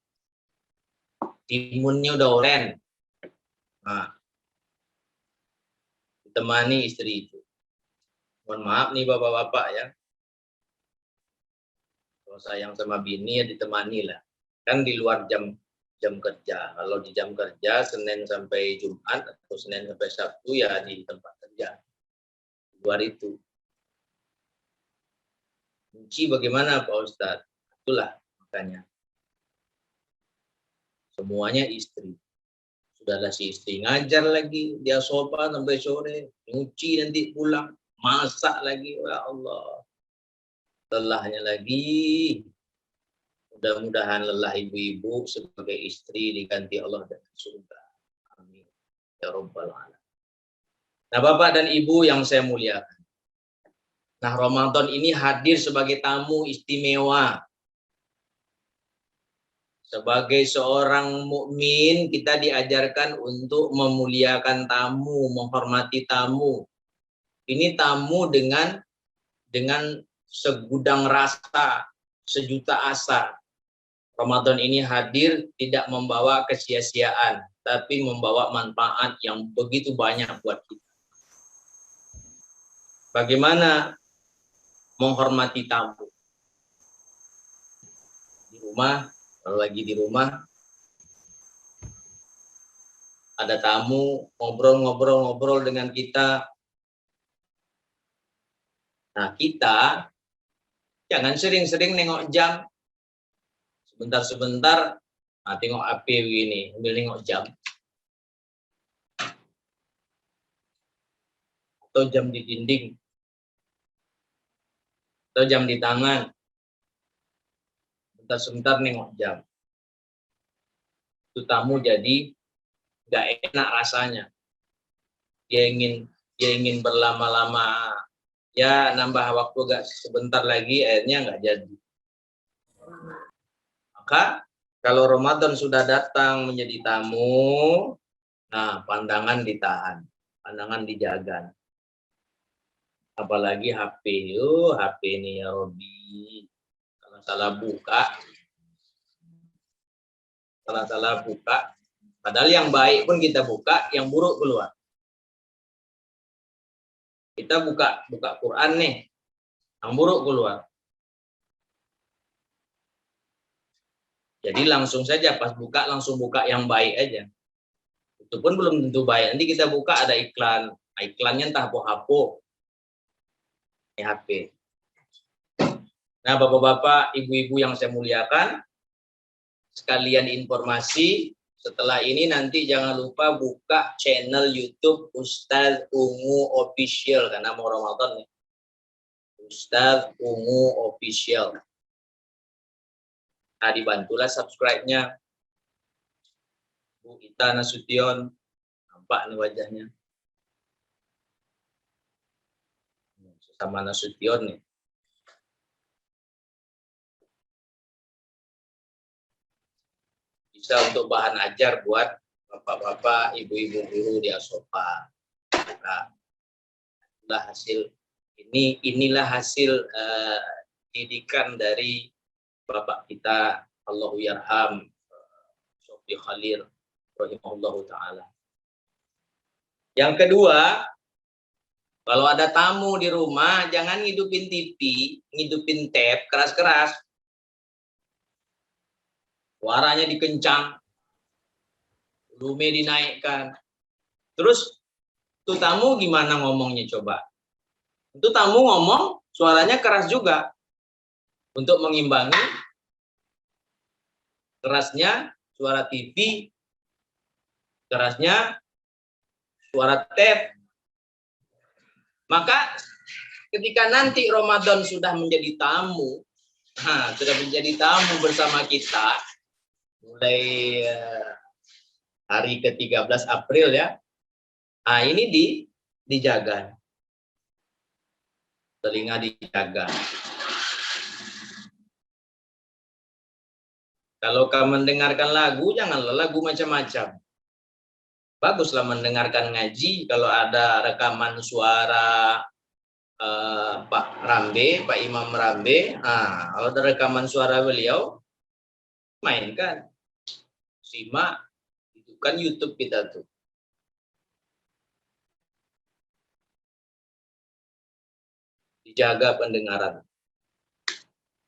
Timunnya udah oren. Nah, ditemani istri itu. Mohon maaf nih bapak-bapak ya. Kalau sayang sama bini ya ditemani lah. Kan di luar jam kerja. Kalau di jam kerja Senin sampai Jumat atau Senin sampai Sabtu ya di tempat kerja. Di luar itu. Kunci bagaimana Pak Ustadz? Itulah makanya. Semuanya istri. Sudahlah si istri ngajar lagi, dia sopan sampai sore, nyuci nanti pulang, masak lagi, ya Allah. Lelahnya lagi. Mudah-mudahan lelah ibu-ibu sebagai istri diganti Allah dengan surga. Amin. Ya Rabbal Alamin. Nah Bapak dan Ibu yang saya muliakan. Nah Ramadan ini hadir sebagai tamu istimewa. Sebagai seorang mukmin kita diajarkan untuk memuliakan tamu, menghormati tamu. Ini tamu dengan segudang rasa, sejuta asa. Ramadan ini hadir tidak membawa kesia-siaan, tapi membawa manfaat yang begitu banyak buat kita. Bagaimana menghormati tamu? Di rumah, kalau lagi di rumah, ada tamu, ngobrol dengan kita. Nah, kita jangan sering-sering nengok jam. Sebentar-sebentar, tengok HP begini, sambil nengok jam. Atau jam di dinding. Atau jam di tangan. Sebentar nengok jam. Itu tamu jadi nggak enak rasanya. Dia ingin berlama-lama, ya nambah waktu agak sebentar lagi, akhirnya nggak jadi. Maka kalau Ramadan sudah datang menjadi tamu, nah pandangan ditahan, pandangan dijaga. Apalagi HP, HP ini ya Robi. Kalau salah buka, padahal yang baik pun kita buka, yang buruk keluar. Kita buka Quran nih, yang buruk keluar. Jadi langsung saja pas buka, langsung buka yang baik aja. Itu pun belum tentu baik. Nanti kita buka ada iklan. Iklannya entah apa-apa. HP. Nah, bapak-bapak, ibu-ibu yang saya muliakan, sekalian informasi, setelah ini nanti jangan lupa buka channel YouTube Ustadz Ungu Official, karena mau Ramadan nih. Ustadz Ungu Official. Nah, dibantulah subscribe-nya. Bu Ita Nasution, nampak nih wajahnya. Sama Nasution nih. Bisa untuk bahan ajar buat bapak-bapak, ibu-ibu guru di Asopa. Nah, inilah hasil didikan dari bapak kita, Allahu yarham, Sofi Khalil rahimahullahu taala. Yang kedua, kalau ada tamu di rumah, jangan ngidupin TV, ngidupin tab keras-keras. Suaranya dikencang, volume dinaikkan. Terus tuh tamu gimana ngomongnya coba? Itu tamu ngomong suaranya keras juga. Untuk mengimbangi kerasnya suara TV, kerasnya suara tab. Maka ketika nanti Ramadan sudah menjadi tamu, bersama kita, mulai hari ke-13 April ya. Nah, ini dijaga. Telinga dijaga. Kalau kamu mendengarkan lagu, janganlah lagu macam-macam. Baguslah mendengarkan ngaji kalau ada rekaman suara Pak Rambe, Pak Imam Rambe. Nah, kalau ada rekaman suara beliau, mainkan, simak, itu kan YouTube kita tuh. Dijaga pendengaran.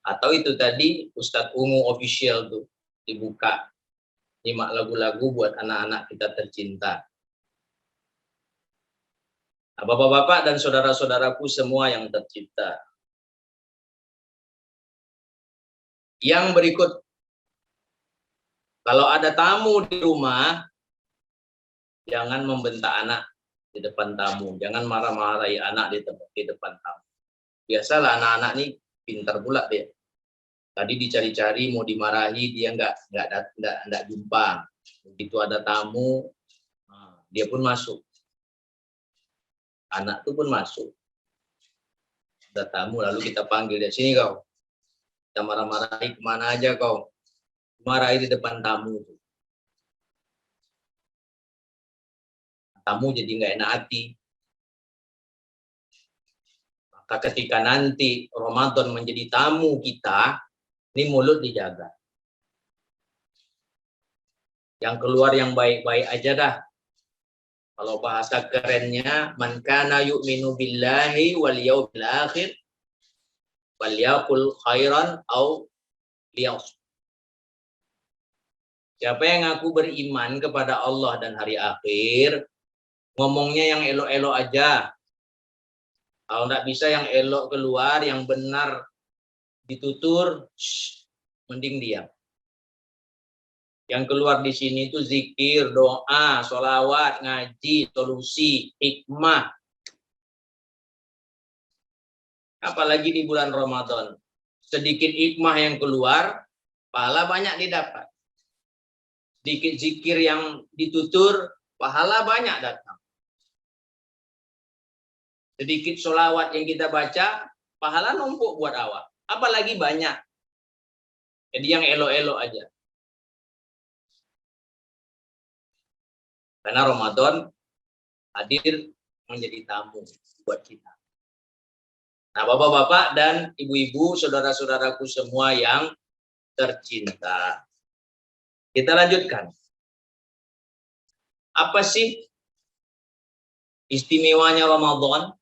Atau itu tadi Ustadz Ungu official tuh dibuka. Nyimak lagu-lagu buat anak-anak kita tercinta. Nah, bapak-bapak dan saudara-saudaraku semua yang tercinta. Yang berikut, kalau ada tamu di rumah, jangan membentak anak di depan tamu. Jangan marah-marahi anak di depan tamu. Biasalah anak-anak nih pintar pula dia. Tadi dicari-cari mau dimarahi, dia nggak jumpa. Begitu ada tamu, dia pun masuk. Anak itu pun masuk. Ada tamu lalu kita panggil dia, sini kau. Kita marah-marahi kemana aja kau. Marahi di depan tamu. Tamu jadi nggak enak hati. Maka ketika nanti Ramadan menjadi tamu kita, ini mulut dijaga. Yang keluar yang baik-baik aja dah. Kalau bahasa kerennya, man kana yu'minu billahi wal yawmil akhir falyaqul khairan aw liyasmut. Siapa yang ngaku beriman kepada Allah dan hari akhir, ngomongnya yang elok-elok aja. Kalau enggak bisa yang elok keluar, yang benar ditutur, mending diam. Yang keluar di sini itu zikir, doa, sholawat, ngaji, solusi, hikmah. Apalagi di bulan Ramadan. Sedikit hikmah yang keluar, pahala banyak didapat. Sedikit zikir yang ditutur, pahala banyak datang. Sedikit sholawat yang kita baca, pahala numpuk buat awak. Apalagi banyak. Jadi yang elok-elok aja. Karena Ramadan hadir menjadi tamu buat kita. Nah, bapak-bapak dan ibu-ibu, saudara-saudaraku semua yang tercinta. Kita lanjutkan. Apa sih istimewanya Ramadan?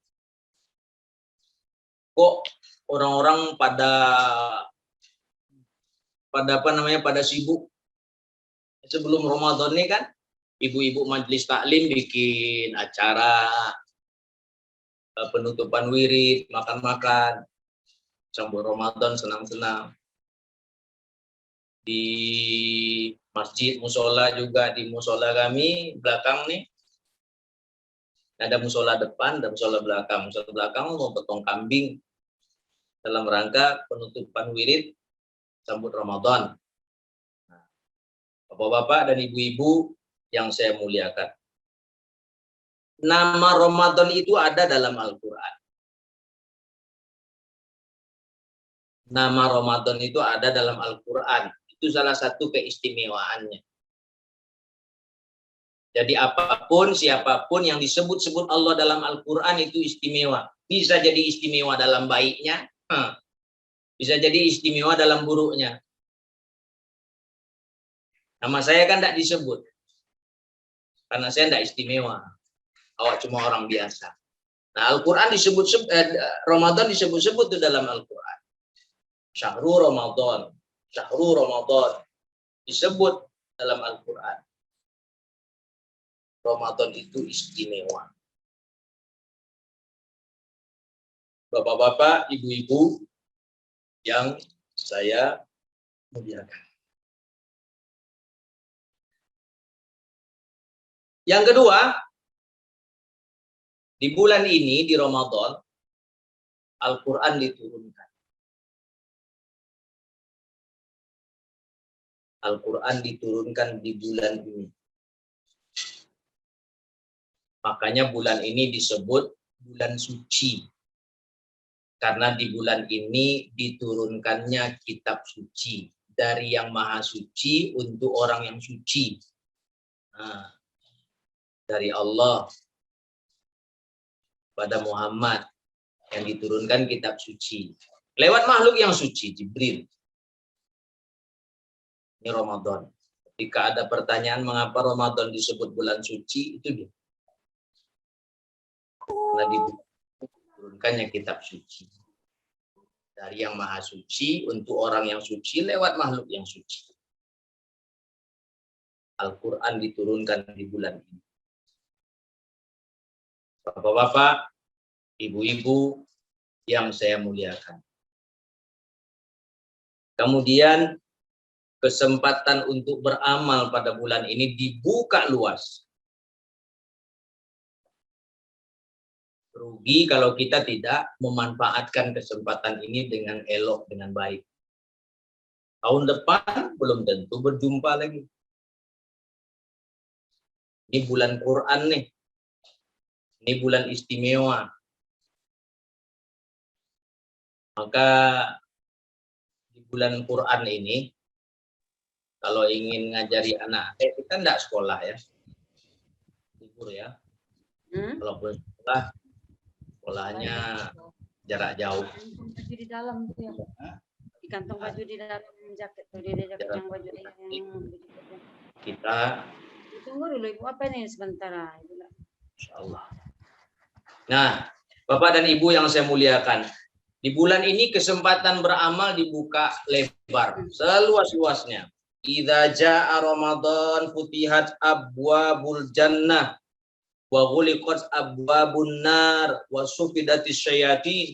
Kok orang-orang pada sibuk sebelum Ramadan ini kan? Ibu-ibu majelis taklim bikin acara penutupan wirid, makan-makan, sambut Ramadan senang-senang. Di masjid, musola juga, di musola kami belakang nih ada musola depan, ada musola belakang. Musola belakang mau potong kambing dalam rangka penutupan wirid sambut Ramadan. Nah, Bapak-bapak dan ibu-ibu yang saya muliakan. Nama Ramadan itu ada dalam Al-Quran. Nama Ramadan itu ada dalam Al-Quran. Itu salah satu keistimewaannya. Jadi apapun, siapapun yang disebut-sebut Allah dalam Al-Quran itu istimewa. Bisa jadi istimewa dalam baiknya, bisa jadi istimewa dalam buruknya. Nama saya kan tidak disebut. Karena saya tidak istimewa. Awak cuma orang biasa. Nah, Al-Quran Ramadan disebut-sebut itu dalam Al-Quran. Syahrul Ramadan. Syahrul Ramadan. Disebut dalam Al-Quran. Ramadan itu istimewa. Bapak-bapak, ibu-ibu yang saya muliakan. Yang kedua, di bulan ini, di Ramadan, Al-Quran diturunkan. Al-Quran diturunkan di bulan ini. Makanya bulan ini disebut bulan suci. Karena di bulan ini diturunkannya kitab suci. Dari yang maha suci untuk orang yang suci. Nah, dari Allah pada Muhammad yang diturunkan kitab suci lewat makhluk yang suci, Jibril. Ini Ramadan. Ketika ada pertanyaan mengapa Ramadan disebut bulan suci, itu dia. Karena diturunkannya kitab suci dari yang maha suci untuk orang yang suci lewat makhluk yang suci. Al-Quran diturunkan di bulan ini. Bapak-bapak, ibu-ibu yang saya muliakan. Kemudian kesempatan untuk beramal pada bulan ini dibuka luas. Rugi kalau kita tidak memanfaatkan kesempatan ini dengan elok, dengan baik. Tahun depan belum tentu berjumpa lagi. Ini bulan Quran nih. Ini bulan istimewa. Maka di bulan Quran ini, kalau ingin ngajari anak, kita enggak sekolah ya. Libur ya. Walaupun sekolah, sekolahnya jarak jauh. Baju di dalam tuh ya. Di kantong baju di dalam jaket tuh, di jaket yang baju yang Kita tunggu dulu Ibu, apa nih sebentar Ibu. Insyaallah. Nah, Bapak dan Ibu yang saya muliakan, di bulan ini kesempatan beramal dibuka lebar, seluas-luasnya. Idza jaa Ramadan futihat abwabul jannah wa ghuliqat abwabun nar wa sufidatis syayatin.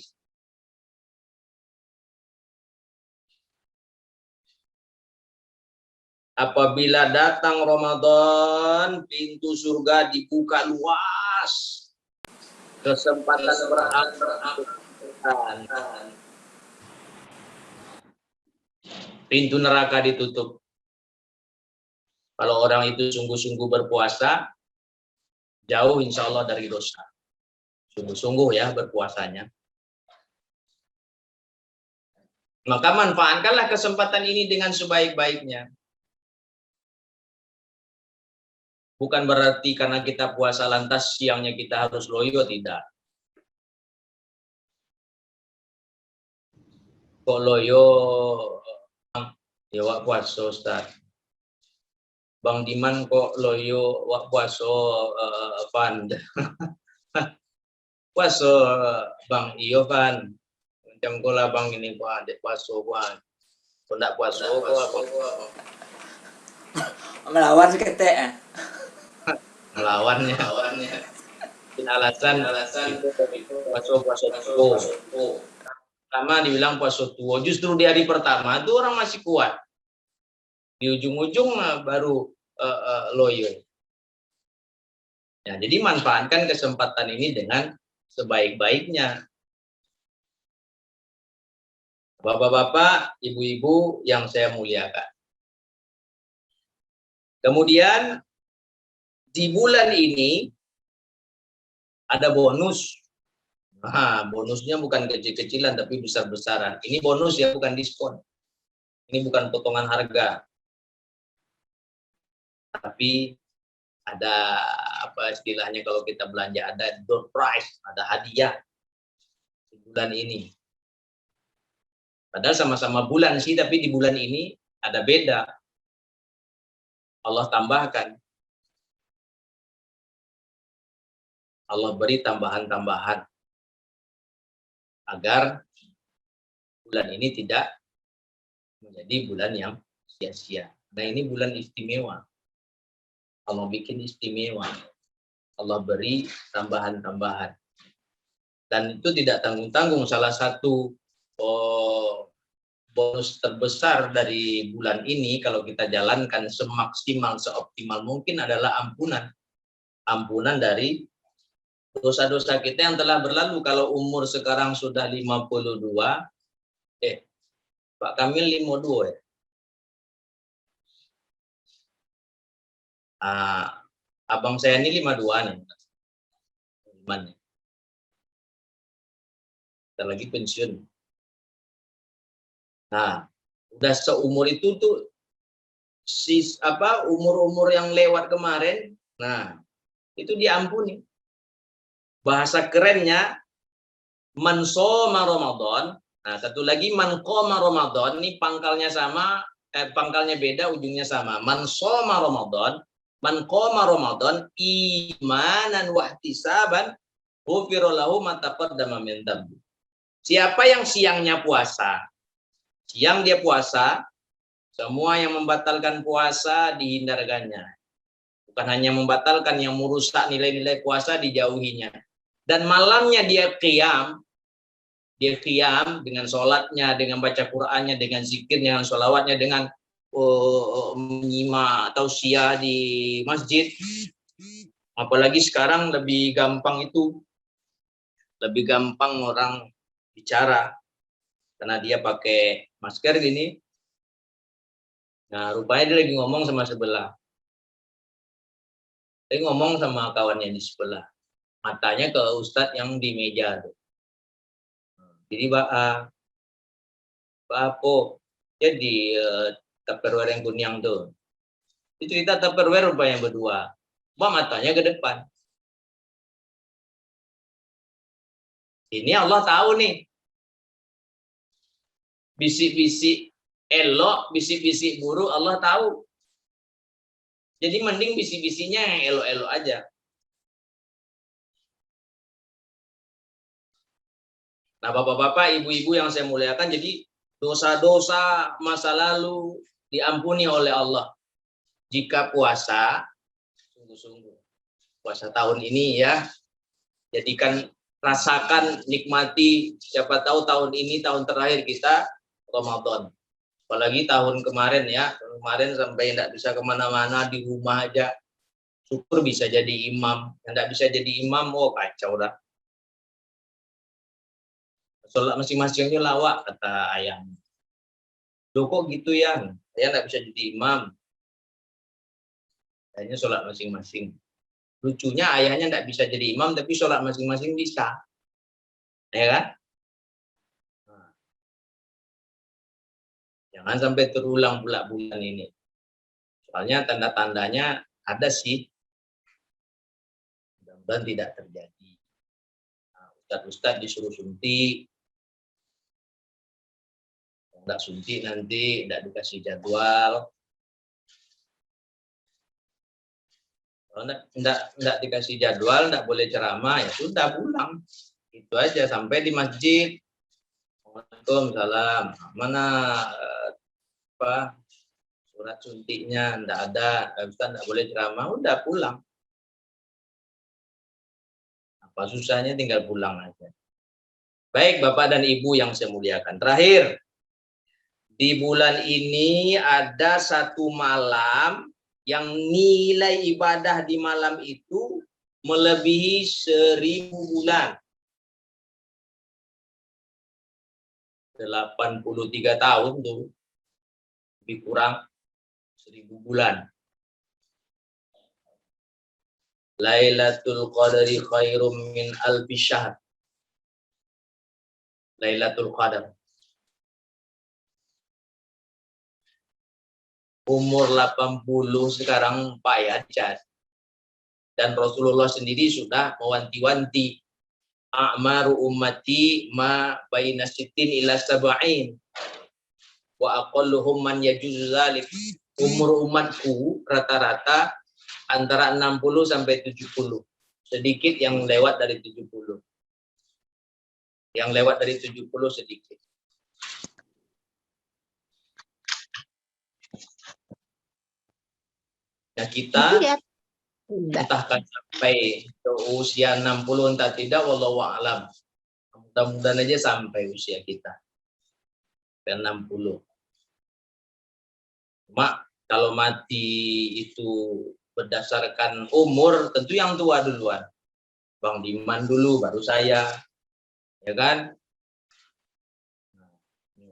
Apabila datang Ramadan, pintu surga dibuka luas. Kesempatan beramal. Pintu neraka ditutup. Kalau orang itu sungguh-sungguh berpuasa, jauh insya Allah dari dosa. Sungguh-sungguh ya berpuasanya. Maka manfaatkanlah kesempatan ini dengan sebaik-baiknya. Bukan berarti karena kita puasa lantas siangnya kita harus loyo, tidak. Kok loyo, ya wak puasa Ustaz. Bang Diman kok loyo wak puasa Van. Puasa Bang Iyo Van. Macam kola Bang ini kok adik puasa Van. Kok ndak puasa kok apa? Melawan seketek. Melawannya. Alasan puasa tua. Pertama dibilang puasa tua. Justru di hari pertama itu orang masih kuat. Di ujung-ujung baru loyo. Ya, jadi manfaatkan kesempatan ini dengan sebaik-baiknya. Bapak-bapak, ibu-ibu yang saya muliakan. Kemudian di bulan ini ada bonus. Nah, bonusnya bukan kecil-kecilan tapi besar-besaran. Ini bonus ya, bukan diskon. Ini bukan potongan harga. Tapi ada apa istilahnya kalau kita belanja, ada door prize, ada hadiah di bulan ini. Padahal sama-sama bulan sih, tapi di bulan ini ada beda. Allah tambahkan. Allah beri tambahan-tambahan agar bulan ini tidak menjadi bulan yang sia-sia. Nah, ini bulan istimewa. Allah bikin istimewa. Allah beri tambahan-tambahan. Dan itu tidak tanggung-tanggung. Salah satu bonus terbesar dari bulan ini kalau kita jalankan semaksimal, seoptimal mungkin adalah ampunan. Ampunan dari dosa-dosa kita yang telah berlalu. Kalau umur sekarang sudah 52, Pak Kamil 52 ya? Abang saya ini 52 nih. Kita lagi pensiun. Nah, udah seumur itu tuh umur-umur yang lewat kemarin, nah itu diampuni. Bahasa kerennya man shoma Ramadan. Nah, satu lagi man qoma Ramadan, ini pangkalnya sama, pangkalnya beda, ujungnya sama. Man shoma Ramadan, man qoma Ramadan imanan wa ihtisaban ghufira lahu ma taqaddama min dhanbi. Siapa yang siangnya puasa, siang dia puasa, semua yang membatalkan puasa dihindarkannya. Bukan hanya membatalkan, yang merusak nilai-nilai puasa dijauhinya. Dan malamnya dia qiyam dengan sholatnya, dengan baca Qur'annya, dengan zikirnya, dengan sholawatnya, dengan menyimak tausiah di masjid. Apalagi sekarang lebih gampang itu, lebih gampang orang bicara karena dia pakai masker gini. Nah, rupanya dia lagi ngomong sama sebelah. Dia ngomong sama kawannya di sebelah. Matanya ke ustadz yang di meja tuh. Jadi Pak Apo, jadi Tupperware yang kuning tuh. Itu cerita Tupperware rupanya berdua. Pak matanya ke depan. Ini Allah tahu nih. Bisik-bisik elok, bisik-bisik buruk Allah tahu. Jadi mending bisik-bisiknya yang elok-elok aja. Nah, bapak-bapak, ibu-ibu yang saya muliakan, jadi dosa-dosa masa lalu diampuni oleh Allah. Jika puasa, sungguh-sungguh. Puasa tahun ini ya, jadikan, rasakan, nikmati, siapa tahu tahun ini tahun terakhir kita Ramadan. Apalagi tahun kemarin ya, kemarin sampai tidak bisa kemana-mana, di rumah aja. Syukur bisa jadi imam. Yang tidak bisa jadi imam, oh kacau dah. Sholat masing-masingnya lawak, kata ayahnya. Loh kok gitu ya? Saya tidak bisa jadi imam. Ayahnya sholat masing-masing. Lucunya ayahnya tidak bisa jadi imam, tapi sholat masing-masing bisa. Ya kan? Nah. Jangan sampai terulang pula bulan ini. Soalnya tanda-tandanya ada sih. Mudah-mudahan tidak terjadi. Nah, ustadz-ustadz disuruh suntik. Tidak suntik nanti, tidak dikasih jadwal. Kalau tidak dikasih jadwal, tidak boleh ceramah, ya sudah pulang. Itu aja, sampai di masjid. Waalaikumsalam. Mana surat suntiknya? Tidak ada. Ustaz tidak boleh ceramah, udah pulang. Apa susahnya, tinggal pulang aja. Baik, Bapak dan Ibu yang saya muliakan. Terakhir, di bulan ini ada satu malam yang nilai ibadah di malam itu melebihi 1000 bulan. 83 tahun tuh, lebih kurang 1000 bulan. Lailatul Qadri khairum min alfi syahr. Lailatul Qadar. Umur 80 sekarang payah Cad. Dan Rasulullah sendiri sudah mewanti-wanti, a'maru ummati ma baina sittin ila sab'in wa aqalluhum man yajuzu dzalik. Umur umatku rata-rata antara 60 sampai 70. Sedikit yang lewat dari 70. Yang lewat dari 70 sedikit. Nah, kita entahkah sampai ke usia 60 entah tidak, wallahu a'lam. Mudah-mudahan aja sampai usia kita ke 60. Cuma kalau mati itu berdasarkan umur, tentu yang tua duluan. Bang Diman dulu, baru saya, ya kan?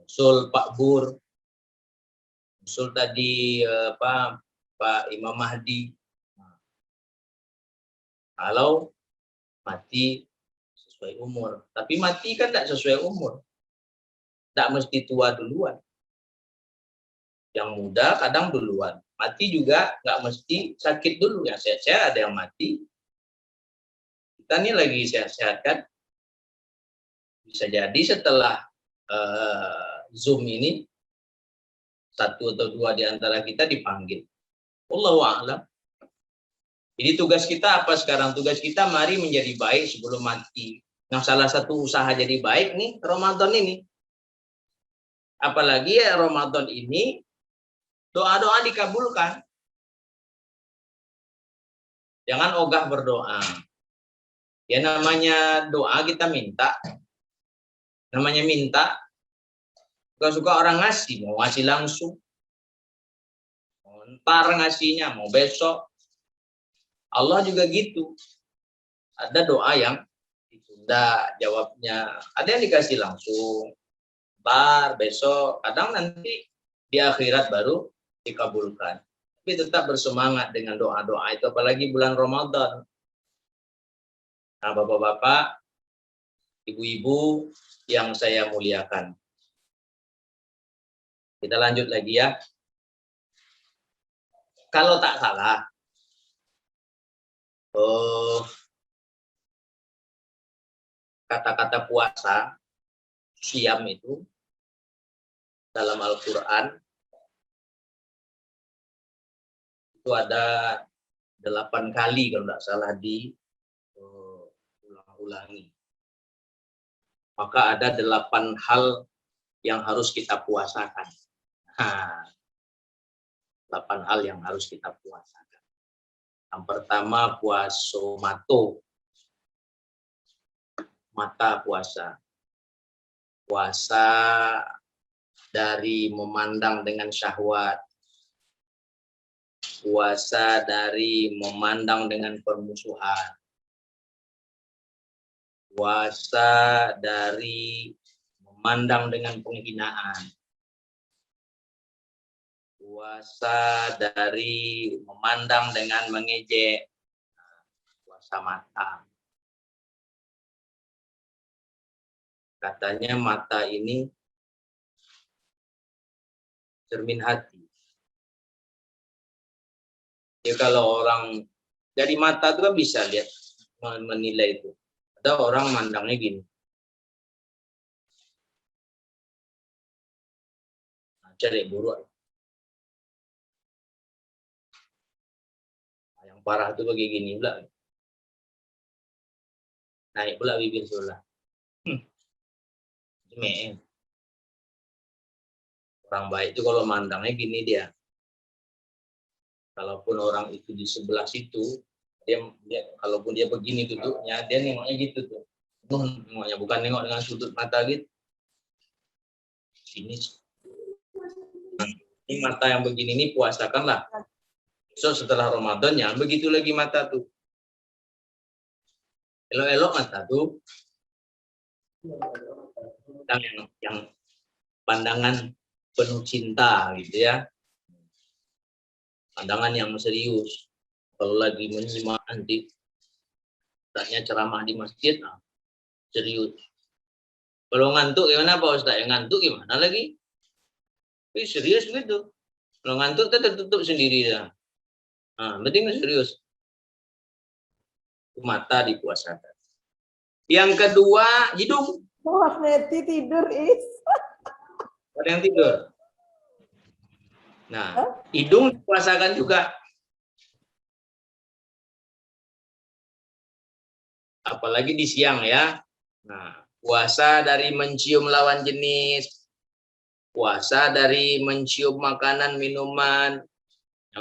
Usul Pak Bur, usul tadi Pak Imam Mahdi. Kalau mati sesuai umur, tapi mati kan tidak sesuai umur, tidak mesti tua duluan. Yang muda kadang duluan, mati juga nggak mesti sakit dulu. Yang sehat-sehat ada yang mati. Kita ini lagi sehat-sehat kan, bisa jadi setelah Zoom ini 1 atau 2 di antara kita dipanggil. Wallahu a'lam. Jadi tugas kita apa sekarang? Tugas kita mari menjadi baik sebelum mati. Nah, salah satu usaha jadi baik nih Ramadan ini. Apalagi ya Ramadan ini doa-doa dikabulkan. Jangan ogah berdoa. Ya namanya doa kita minta. Namanya minta. Suka-suka orang ngasih, mau ngasih langsung. Mau ntar ngasihnya, mau besok. Allah juga gitu. Ada doa yang ditunda jawabnya. Ada yang dikasih langsung. Ntar, besok. Kadang nanti di akhirat baru dikabulkan. Tapi tetap bersemangat dengan doa-doa itu. Apalagi bulan Ramadan. Nah, bapak-bapak, ibu-ibu yang saya muliakan. Kita lanjut lagi ya. Kalau tak salah, kata-kata puasa, siam itu dalam Al-Quran itu ada 8 kali kalau tidak salah diulang-ulangi. Maka ada 8 hal yang harus kita puasakan. 8 hal yang harus kita puasakan. Yang pertama puasa mata puasa. Puasa dari memandang dengan syahwat. Puasa dari memandang dengan permusuhan. Puasa dari memandang dengan penghinaan. Puasa dari memandang dengan mengejek. Puasa mata. Katanya mata ini cermin hati. Ya kalau orang dari mata itu kan bisa lihat, menilai itu. Ada orang mandangnya gini. Cari buruk. Yang parah itu kayak gini pula. Naik pula bibir sebelah. Orang baik itu kalau mandangnya gini dia. Kalaupun orang itu di sebelah situ, dia kalaupun dia begini duduknya, dia nengoknya gitu tuh. Nengoknya bukan nengok dengan sudut mata gitu. Sini. Ini mata yang begini ini puasakanlah. So setelah Ramadan ya begitu lagi mata tuh. Elok-elok mata tuh. Yang pandangan penuh cinta gitu ya. Pandangan yang serius. Kalau lagi menyimak nanti Ustaznya ceramah di masjid, nah, serius. Kalau ngantuk gimana Pak Ustaz? Yang ngantuk gimana lagi? Tapi serius gitu. Kalau ngantuk tertutup sendiri dah. Nah, penting serius. Mata dipuasakan. Yang kedua, hidung. Mas Neti tidur, Is. Ada yang tidur. Nah, hidung dipuasakan juga. Apalagi di siang ya. Nah, puasa dari mencium lawan jenis, puasa dari mencium makanan minuman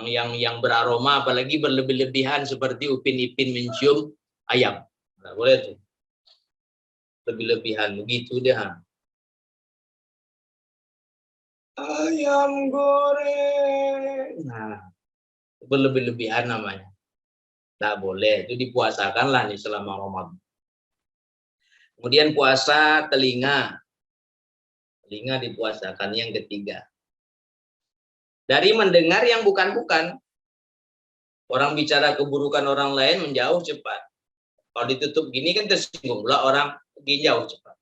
yang beraroma, apalagi berlebih-lebihan seperti Upin Ipin mencium ayam. Nggak boleh tuh. Lebih-lebihan begitu dia. Ayam goreng. Nah, berlebih-lebihan namanya. Nggak boleh, itu dipuasakanlah nih selama Ramadan. Kemudian puasa telinga. Telinga dipuasakan. Yang ketiga, dari mendengar yang bukan-bukan. Orang bicara keburukan orang lain menjauh cepat. Kalau ditutup gini kan tersinggung pula orang, pergi jauh cepat.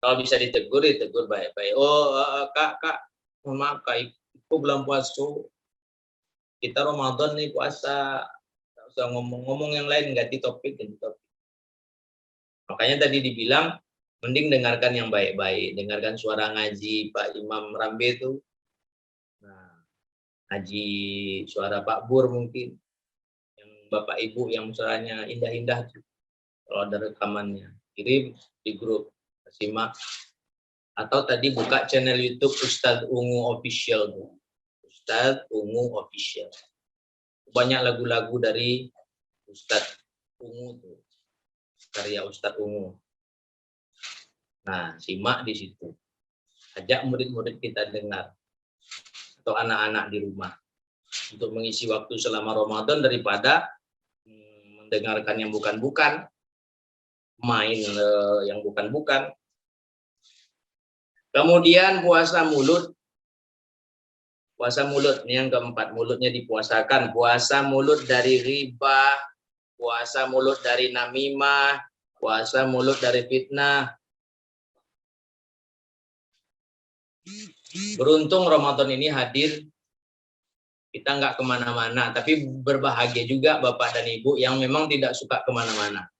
Kalau bisa ditegur, ditegur baik-baik. Oh, kak, mohon maaf kak, itu belum puasa. Kita Ramadan nih puasa. Nggak usah ngomong-ngomong yang lain, ganti topik. Makanya tadi dibilang, mending dengarkan yang baik-baik. Dengarkan suara ngaji Pak Imam Rambe itu. Nah, ngaji suara Pak Bur mungkin. Yang Bapak Ibu yang suaranya indah-indah. Kalau ada rekamannya. Kirim di grup. Simak. Atau tadi buka channel YouTube Ustadz Ungu Official. Ustadz Ungu Official. Banyak lagu-lagu dari Ustadz Ungu tuh. Karya Ustadz Ungu. Nah, simak di situ. Ajak murid-murid kita dengar. Atau anak-anak di rumah. Untuk mengisi waktu selama Ramadan daripada mendengarkan yang bukan-bukan. Main yang bukan-bukan. Kemudian puasa mulut. Puasa mulut, ini yang keempat, mulutnya dipuasakan. Puasa mulut dari riba, puasa mulut dari namimah, puasa mulut dari fitnah. Beruntung Ramadan ini hadir, kita nggak kemana-mana, tapi berbahagia juga Bapak dan Ibu yang memang tidak suka kemana-mana.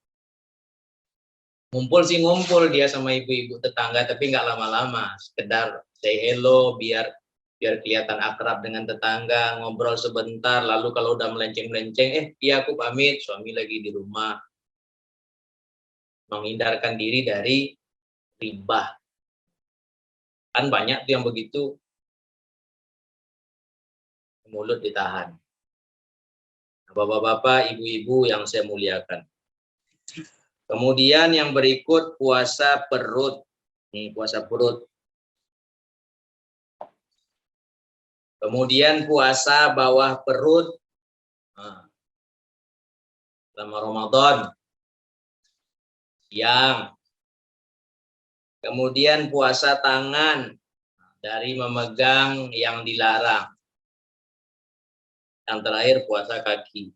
Ngumpul sih ngumpul dia sama ibu-ibu tetangga, tapi nggak lama-lama, sekedar say hello, biar kelihatan akrab dengan tetangga, ngobrol sebentar, lalu kalau udah melenceng-melenceng, iya aku pamit, suami lagi di rumah. Menghindarkan diri dari riba. Kan banyak tuh yang begitu, mulut ditahan. Bapak-bapak, ibu-ibu yang saya muliakan. Kemudian yang berikut puasa perut. Nih, puasa perut. Kemudian puasa bawah perut. Nah, selama Ramadan. Siang. Kemudian puasa tangan. Dari memegang yang dilarang. Yang terakhir puasa kaki.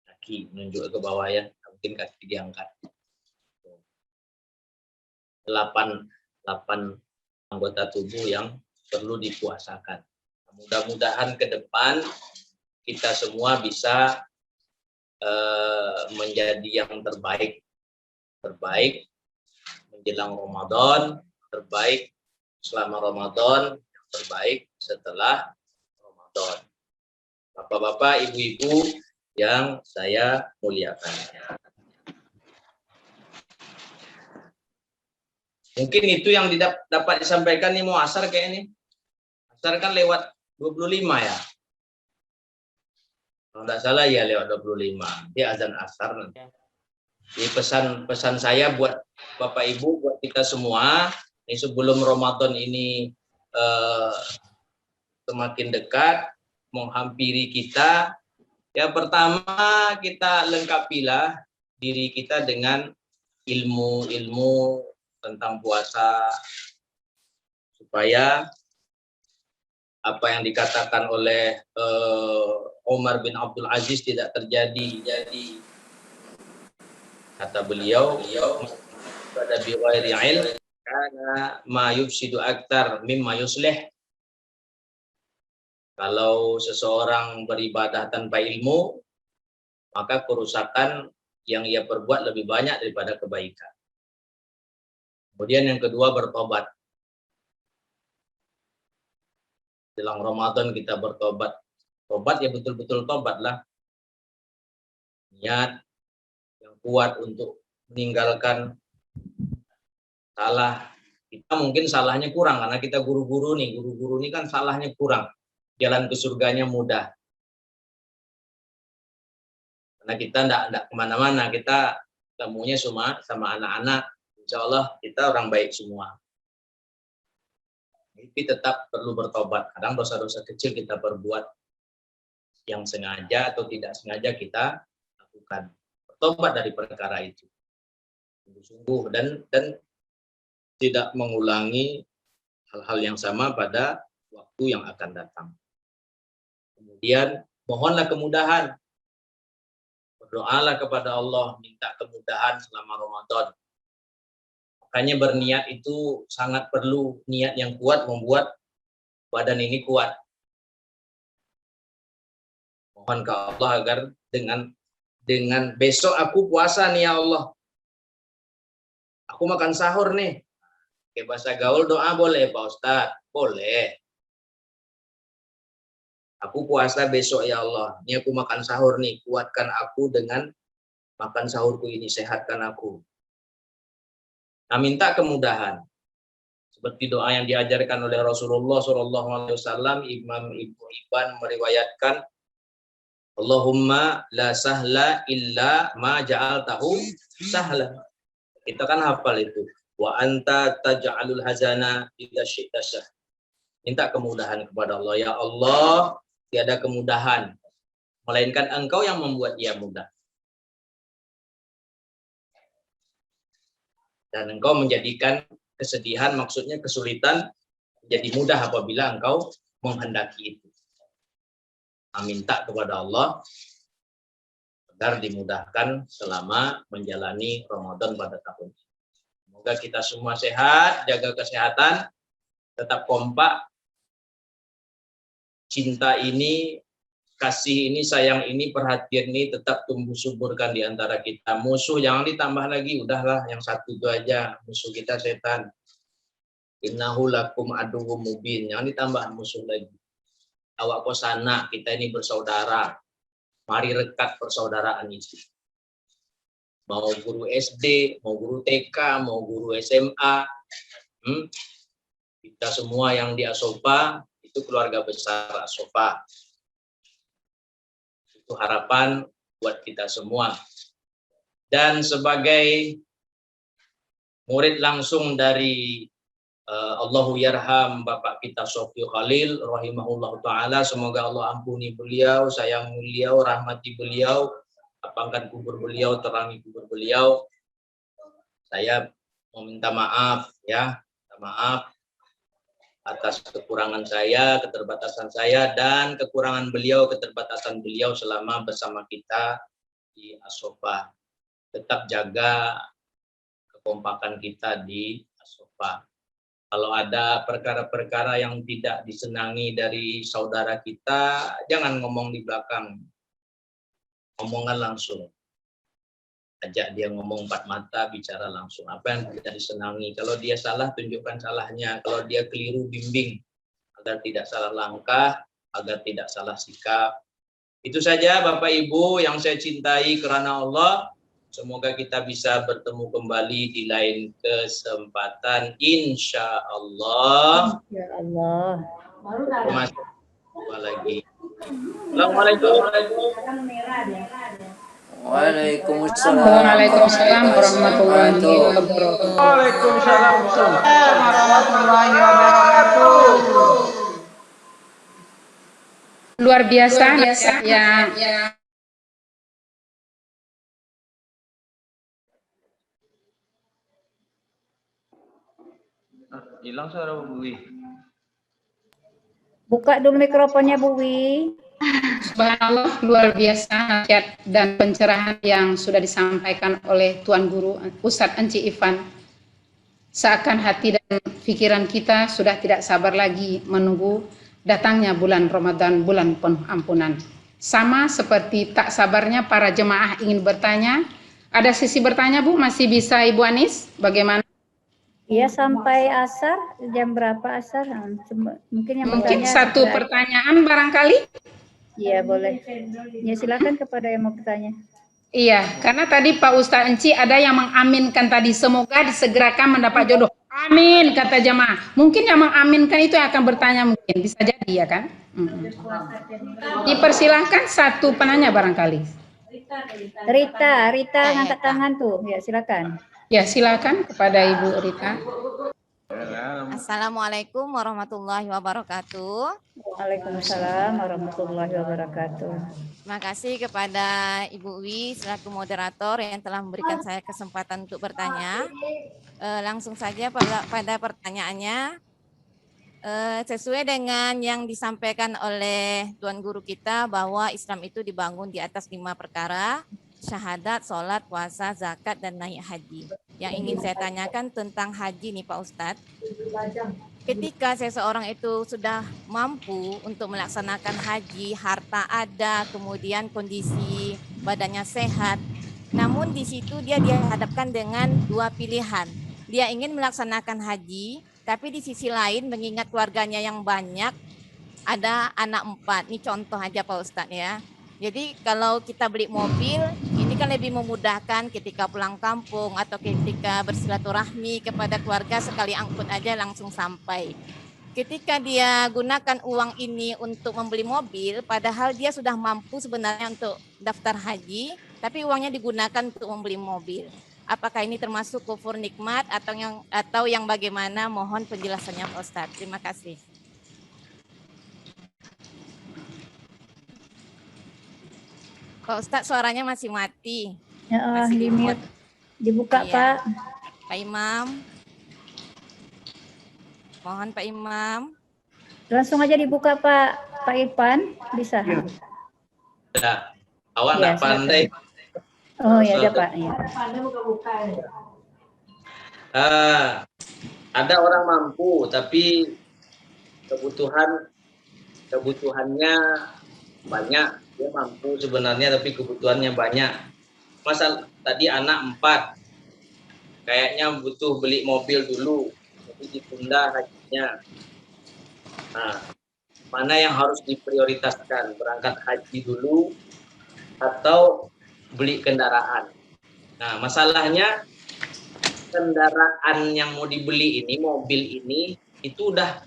Kaki menunjuk ke bawah ya, mungkin kaki diangkat. 8 anggota tubuh yang perlu dipuasakan. Mudah-mudahan ke depan kita semua bisa menjadi yang terbaik menjelang Ramadan, terbaik selama Ramadan, terbaik setelah Ramadan. Bapak-bapak, ibu-ibu yang saya muliakan. Mungkin itu yang dapat disampaikan nih, mau asar kayak ini. Asar kan lewat 25 ya. Kalau tidak salah ya lewat 25. Dia azan asar nanti. Jadi pesan saya buat Bapak Ibu, buat kita semua, ini sebelum Ramadan ini semakin dekat, menghampiri kita, ya pertama kita lengkapilah diri kita dengan ilmu tentang puasa supaya apa yang dikatakan oleh Umar bin Abdul Aziz tidak terjadi. Jadi kata beliau pada biwairi ilm karena ma yufsidu aktar mimma yuslih. Kalau seseorang beribadah tanpa ilmu, maka kerusakan yang ia perbuat lebih banyak daripada kebaikan. Kemudian yang kedua, bertobat. Jelang Ramadan kita bertobat. Tobat ya betul-betul tobatlah. Niat yang kuat untuk meninggalkan salah. Kita mungkin salahnya kurang karena kita guru-guru nih. Guru-guru ini kan salahnya kurang. Jalan ke surganya mudah. Karena kita enggak kemana-mana, kita temunya sama anak-anak. Insya Allah kita orang baik semua. Tapi tetap perlu bertobat. Kadang dosa-dosa kecil kita perbuat yang sengaja atau tidak sengaja kita lakukan. Bertobat dari perkara itu. Sungguh-sungguh dan tidak mengulangi hal-hal yang sama pada waktu yang akan datang. Kemudian mohonlah kemudahan. Berdoalah kepada Allah, minta kemudahan selama Ramadan. Makanya berniat itu sangat perlu, niat yang kuat membuat badan ini kuat. Mohon ke Allah agar dengan besok aku puasa nih ya Allah. Aku makan sahur nih. Kayak bahasa gaul doa boleh Pak Ustadz? Boleh. Aku puasa besok ya Allah. Ini aku makan sahur nih. Kuatkan aku dengan makan sahurku ini. Sehatkan aku. Nah, minta kemudahan. Seperti doa yang diajarkan oleh Rasulullah SAW, Imam Ibnu Hibban meriwayatkan, Allahumma la sahla illa ma ja'altahu sahla. Kita kan hafal itu. Wa anta taj'alul hazana idza syi'ta sah. Minta kemudahan kepada Allah. Ya Allah, tiada kemudahan, melainkan Engkau yang membuat dia mudah. Dan Engkau menjadikan kesedihan, maksudnya kesulitan, menjadi mudah apabila Engkau menghendaki itu. Nah, minta kepada Allah agar dimudahkan selama menjalani Ramadan pada tahun ini. Semoga kita semua sehat, jaga kesehatan, tetap kompak. Cinta ini, kasih ini, sayang ini, perhatian ini tetap tumbuh suburkan di antara kita. Musuh jangan ditambah lagi, udahlah yang satu itu aja. Musuh kita setan. Innahu lakum aduwwum mubin. Jangan ditambah musuh lagi. Awak kosana, kita ini bersaudara. Mari rekat persaudaraan itu. Mau guru SD, mau guru TK, mau guru SMA. Kita semua yang di Asofa, itu keluarga besar Asofa. Itu harapan buat kita semua. Dan sebagai murid langsung dari Allahu yarham Bapak kita Sofi Khalil rahimahullah ta'ala, semoga Allah ampuni beliau, sayang beliau, rahmati beliau, lapangkan kubur beliau, terangi kubur beliau. Saya meminta maaf ya, maaf atas kekurangan saya, keterbatasan saya, dan kekurangan beliau, keterbatasan beliau selama bersama kita di Asofa. Tetap jaga kekompakan kita di Asofa. Kalau ada perkara-perkara yang tidak disenangi dari saudara kita, jangan ngomong di belakang. Omongan langsung. Ajak dia ngomong empat mata, bicara langsung. Apa yang tidak disenangi. Kalau dia salah, tunjukkan salahnya. Kalau dia keliru, bimbing. Agar tidak salah langkah, agar tidak salah sikap. Itu saja Bapak Ibu yang saya cintai karena Allah. Semoga kita bisa bertemu kembali di lain kesempatan. Insya Allah. Ya Allah. Terima kasih lagi. Assalamualaikum. Waalaikumsalam warahmatullahi wabarakatuh. Waalaikumsalam warahmatullahi wabarakatuh. Luar biasa ya. Hilang suara Bu Wi. Buka dulu mikrofonnya Bu Wi. Subhanallah, luar biasa nasihat dan pencerahan yang sudah disampaikan oleh Tuan Guru Ustadz Enci Ifan. Seakan hati dan pikiran kita sudah tidak sabar lagi menunggu datangnya bulan Ramadan, bulan penuh ampunan. Sama seperti tak sabarnya para jemaah ingin bertanya. Ada sisi bertanya, Bu? Masih bisa, Ibu Anis? Bagaimana? Iya, sampai asar. Jam berapa asar? Mungkin yang Mungkin bertanya satu sudah- pertanyaan barangkali? Iya, boleh. Ya, silakan kepada yang mau bertanya. Iya, karena tadi Pak Ustadz Enci ada yang mengaminkan tadi, semoga disegerakan mendapat jodoh. Amin, kata jemaah. Mungkin yang mengaminkan itu yang akan bertanya mungkin, bisa jadi ya kan? Dipersilahkan satu penanya barangkali. Rita ngangkat tangan tuh. Ya, silakan. Ya, silakan kepada Ibu Rita. Assalamualaikum warahmatullahi wabarakatuh. Waalaikumsalam warahmatullahi wabarakatuh. Terima kasih kepada Ibu Wi selaku moderator yang telah memberikan saya kesempatan untuk bertanya. Langsung saja pada pertanyaannya. Sesuai dengan yang disampaikan oleh Tuan Guru kita bahwa Islam itu dibangun di atas 5 perkara, syahadat, sholat, puasa, zakat, dan naik haji. Yang ingin saya tanyakan tentang haji nih Pak Ustadz. Ketika seseorang itu sudah mampu untuk melaksanakan haji, harta ada, kemudian kondisi badannya sehat, namun di situ dia dihadapkan dengan dua pilihan. Dia ingin melaksanakan haji, tapi di sisi lain mengingat keluarganya yang banyak, ada anak 4. Ini contoh aja Pak Ustadz ya. Jadi kalau kita beli mobil, ini kan lebih memudahkan ketika pulang kampung atau ketika bersilaturahmi kepada keluarga, sekali angkut aja langsung sampai. Ketika dia gunakan uang ini untuk membeli mobil, padahal dia sudah mampu sebenarnya untuk daftar haji, tapi uangnya digunakan untuk membeli mobil. Apakah ini termasuk kufur nikmat atau yang bagaimana? Mohon penjelasannya Pak Ustadz. Terima kasih. Pak Ustadz suaranya masih mati. Ya, Masih di mute. Dibuka, Iya. Pak. Pak Imam. Mohon Pak Imam. Langsung aja dibuka, Pak. Pak Irfan, bisa? Nah, awak Ya, nggak silakan. pandai. Oh, ya ada, Pak. Ya. Ada orang mampu tapi kebutuhannya banyak. Dia mampu sebenarnya tapi kebutuhannya banyak. Masa tadi anak 4, kayaknya butuh beli mobil dulu, tapi ditunda hajinya. Nah, mana yang harus diprioritaskan, berangkat haji dulu atau beli kendaraan? Nah, masalahnya kendaraan yang mau dibeli ini, mobil ini, itu udah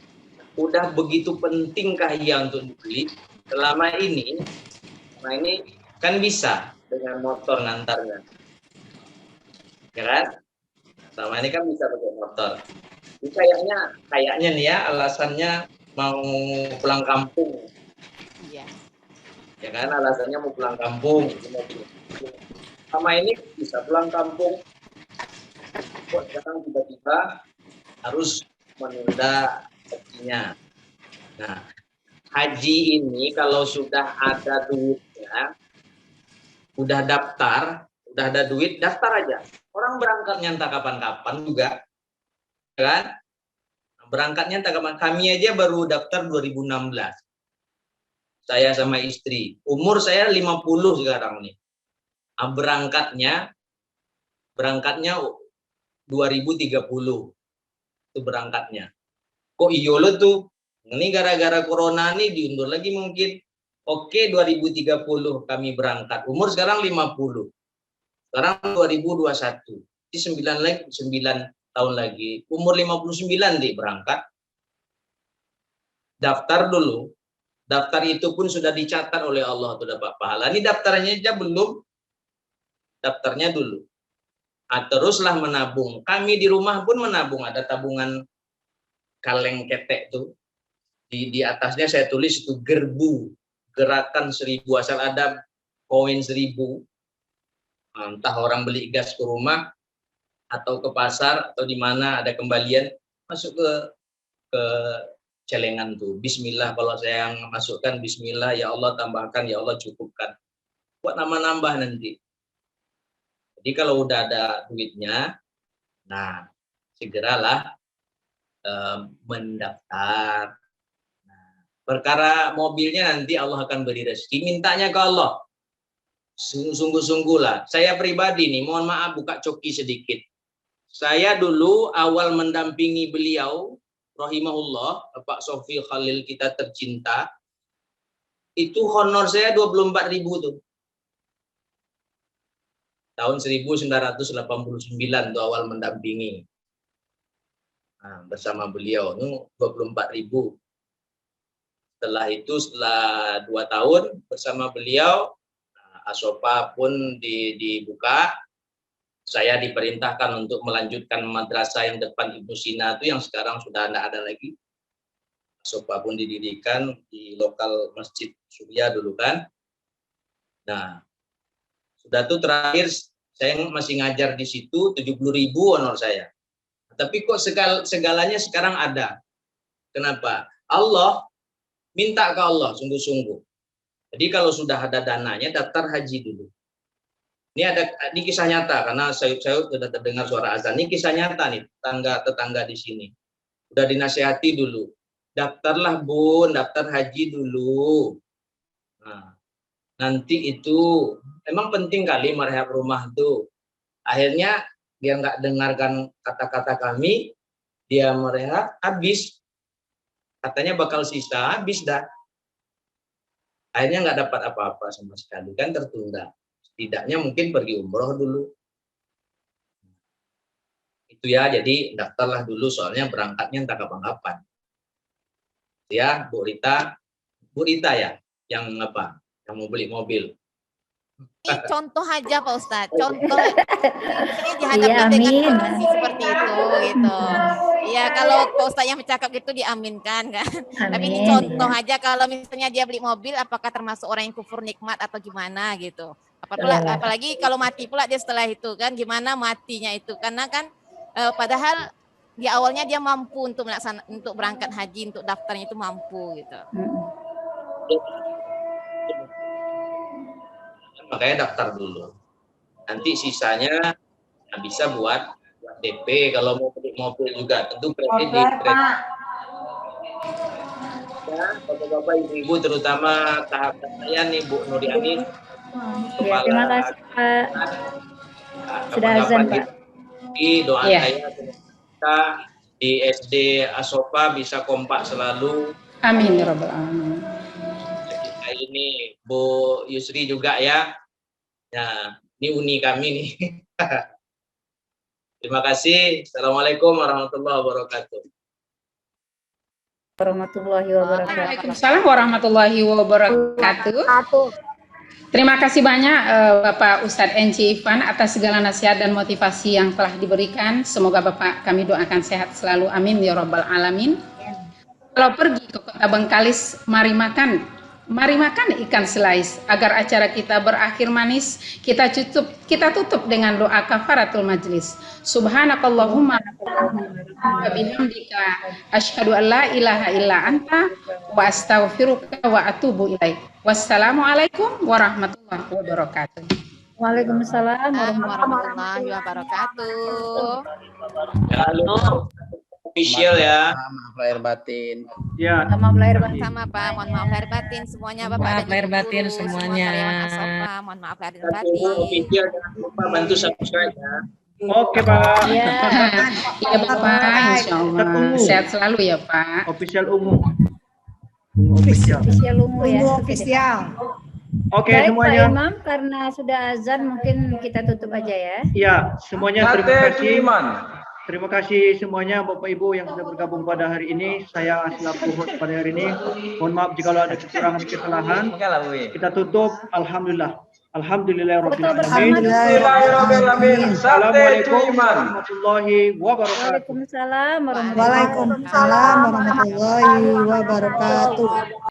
begitu pentingkah ya untuk dibeli? Selama ini kan bisa dengan motor ngantarnya, ya kan? Selama ini kan bisa pakai motor. Ini kayaknya nih ya alasannya mau pulang kampung, Iya. ya kan? Alasannya mau pulang kampung. Sama ini bisa pulang kampung, kok sekarang tiba-tiba harus menunda hajinya. Nah, haji ini kalau sudah ada duitnya, udah ada duit, daftar aja. Orang berangkatnya entah kapan-kapan juga, kan? Berangkatnya entah kapan. Kami aja baru daftar 2016. Saya sama istri. Umur saya 50 sekarang nih. Berangkatnya 2030. Itu berangkatnya. Kok iyo lo tuh? Ini gara-gara corona nih diundur lagi mungkin. Oke, 2030 kami berangkat. Umur sekarang 50. Sekarang 2021. Di 9 tahun lagi. Umur 59 deh berangkat. Daftar dulu. Daftar itu pun sudah dicatat oleh Allah tuh dapat pahala. Ini daftarnya aja belum. Daftarnya dulu. Teruslah menabung. Kami di rumah pun menabung. Ada tabungan kaleng ketek tuh. Di atasnya saya tulis itu gerbu. Gerakan 1000, asal ada koin 1000. Entah orang beli gas ke rumah atau ke pasar atau di mana ada kembalian, masuk ke celengan tuh. Bismillah, kalau saya yang masukkan Bismillah, ya Allah tambahkan, ya Allah cukupkan. Buat nambah-nambah nanti. Jadi kalau udah ada duitnya, nah segeralah mendaftar. Nah, perkara mobilnya nanti Allah akan beri rezeki, mintanya ke Allah. Sungguh-sungguh lah. Saya pribadi nih, mohon maaf buka coki sedikit. Saya dulu awal mendampingi beliau, rahimahullah, Pak Sofi Khalil kita tercinta, itu honor saya 24.000 tuh. Tahun 1989 tuh awal mendampingi. Nah, bersama beliau itu 24.000. Setelah itu, setelah 2 tahun bersama beliau, Asopa pun dibuka. Saya diperintahkan untuk melanjutkan madrasah yang depan Ibnu Sina itu yang sekarang sudah tidak ada lagi. Asopa pun didirikan di lokal Masjid Surya dulu kan. Nah, sudah tuh terakhir saya masih ngajar di situ 70.000 honor saya. Tapi kok segalanya sekarang ada. Kenapa? Allah minta ke Allah sungguh-sungguh. Jadi kalau sudah ada dananya daftar haji dulu. Ini kisah nyata karena saya sudah terdengar suara azan. Ini kisah nyata nih, tetangga di sini. Udah dinasihati dulu. Daftarlah Bun, daftar haji dulu. Nah, nanti itu emang penting kali merehab rumah tuh. Akhirnya dia nggak dengarkan kata-kata kami, dia merehab, habis. Katanya bakal sisa, habis dah. Akhirnya nggak dapat apa-apa sama sekali, kan tertunda. Setidaknya mungkin pergi umroh dulu. Itu ya, jadi daftarlah dulu soalnya berangkatnya entah kapan-kapan. Ya, Bu Rita ya, yang apa? Yang mau beli mobil. Ini contoh aja Pak Ustadz, contoh ini dihadapkan dengan kondisi seperti itu gitu. Ya kalau Pak Ustadz yang bercakap gitu diaminkan kan. Tapi ini contoh aja kalau misalnya dia beli mobil apakah termasuk orang yang kufur nikmat atau gimana gitu. Apalagi kalau mati pula dia setelah itu kan gimana matinya itu karena kan padahal di awalnya dia mampu untuk berangkat haji untuk daftarnya itu mampu gitu. Makanya daftar dulu. Nanti sisanya bisa buat DP kalau mau beli mobil juga tentu kredit di kredit. Ya, bapak-bapak, ibu-ibu terutama tahap saya nih Bu Nuriani. Ya, terima kasih Pak. Sudah azan Pak. Doa saya kita di SD Asopa bisa kompak selalu. Amin ya rabbal alamin. Ini Bu Yusri juga ya. Nah, ini uni kami nih. Terima kasih. Assalamualaikum warahmatullahi wabarakatuh. Warahmatullahi wabarakatuh. Waalaikumsalam warahmatullahi wabarakatuh. Terima kasih banyak Bapak Ustadz Enci Irfan atas segala nasihat dan motivasi yang telah diberikan. Semoga Bapak kami doakan sehat selalu. Amin ya rabbal alamin. Kalau pergi ke Kota Bengkalis, mari makan ikan selais agar acara kita berakhir manis. Kita tutup dengan doa kafaratul majlis. Subhanakallahumma wa bihamdika asyhadu an la ilaha illa anta wa astaghfiruka wa atubu ilaik. Wassalamualaikum warahmatullahi wabarakatuh. Waalaikumsalam warahmatullahi wabarakatuh. Official ya. Maaf lahir batin. Ya. Maaf lahir batin. Sama Pak, mohon maaf lahir batin semuanya Bapak. Maaf lahir batin semuanya. Mohon maaf lahir batin. Official jangan lupa bantu subscribe ya. Oke Pak. Iya. Iya Bapak, insya Allah. Sehat selalu ya Pak. Official umum. Official. Official ungu ya. Official. Oke Baik semuanya. Pak Imam, karena sudah azan mungkin kita tutup aja ya. Ya, semuanya terima kasih. Iman. Terima kasih semuanya Bapak Ibu yang sudah bergabung pada hari ini. Saya selaku host pada hari ini. Mohon maaf jika ada kekurangan kesalahan. Kita tutup. Alhamdulillah. Alhamdulillahirabbil alamin. Bismillahirrahmanirrahim. Assalamualaikum warahmatullahi wabarakatuh. Waalaikumsalam warahmatullahi Waalaikumsalam warahmatullahi wabarakatuh.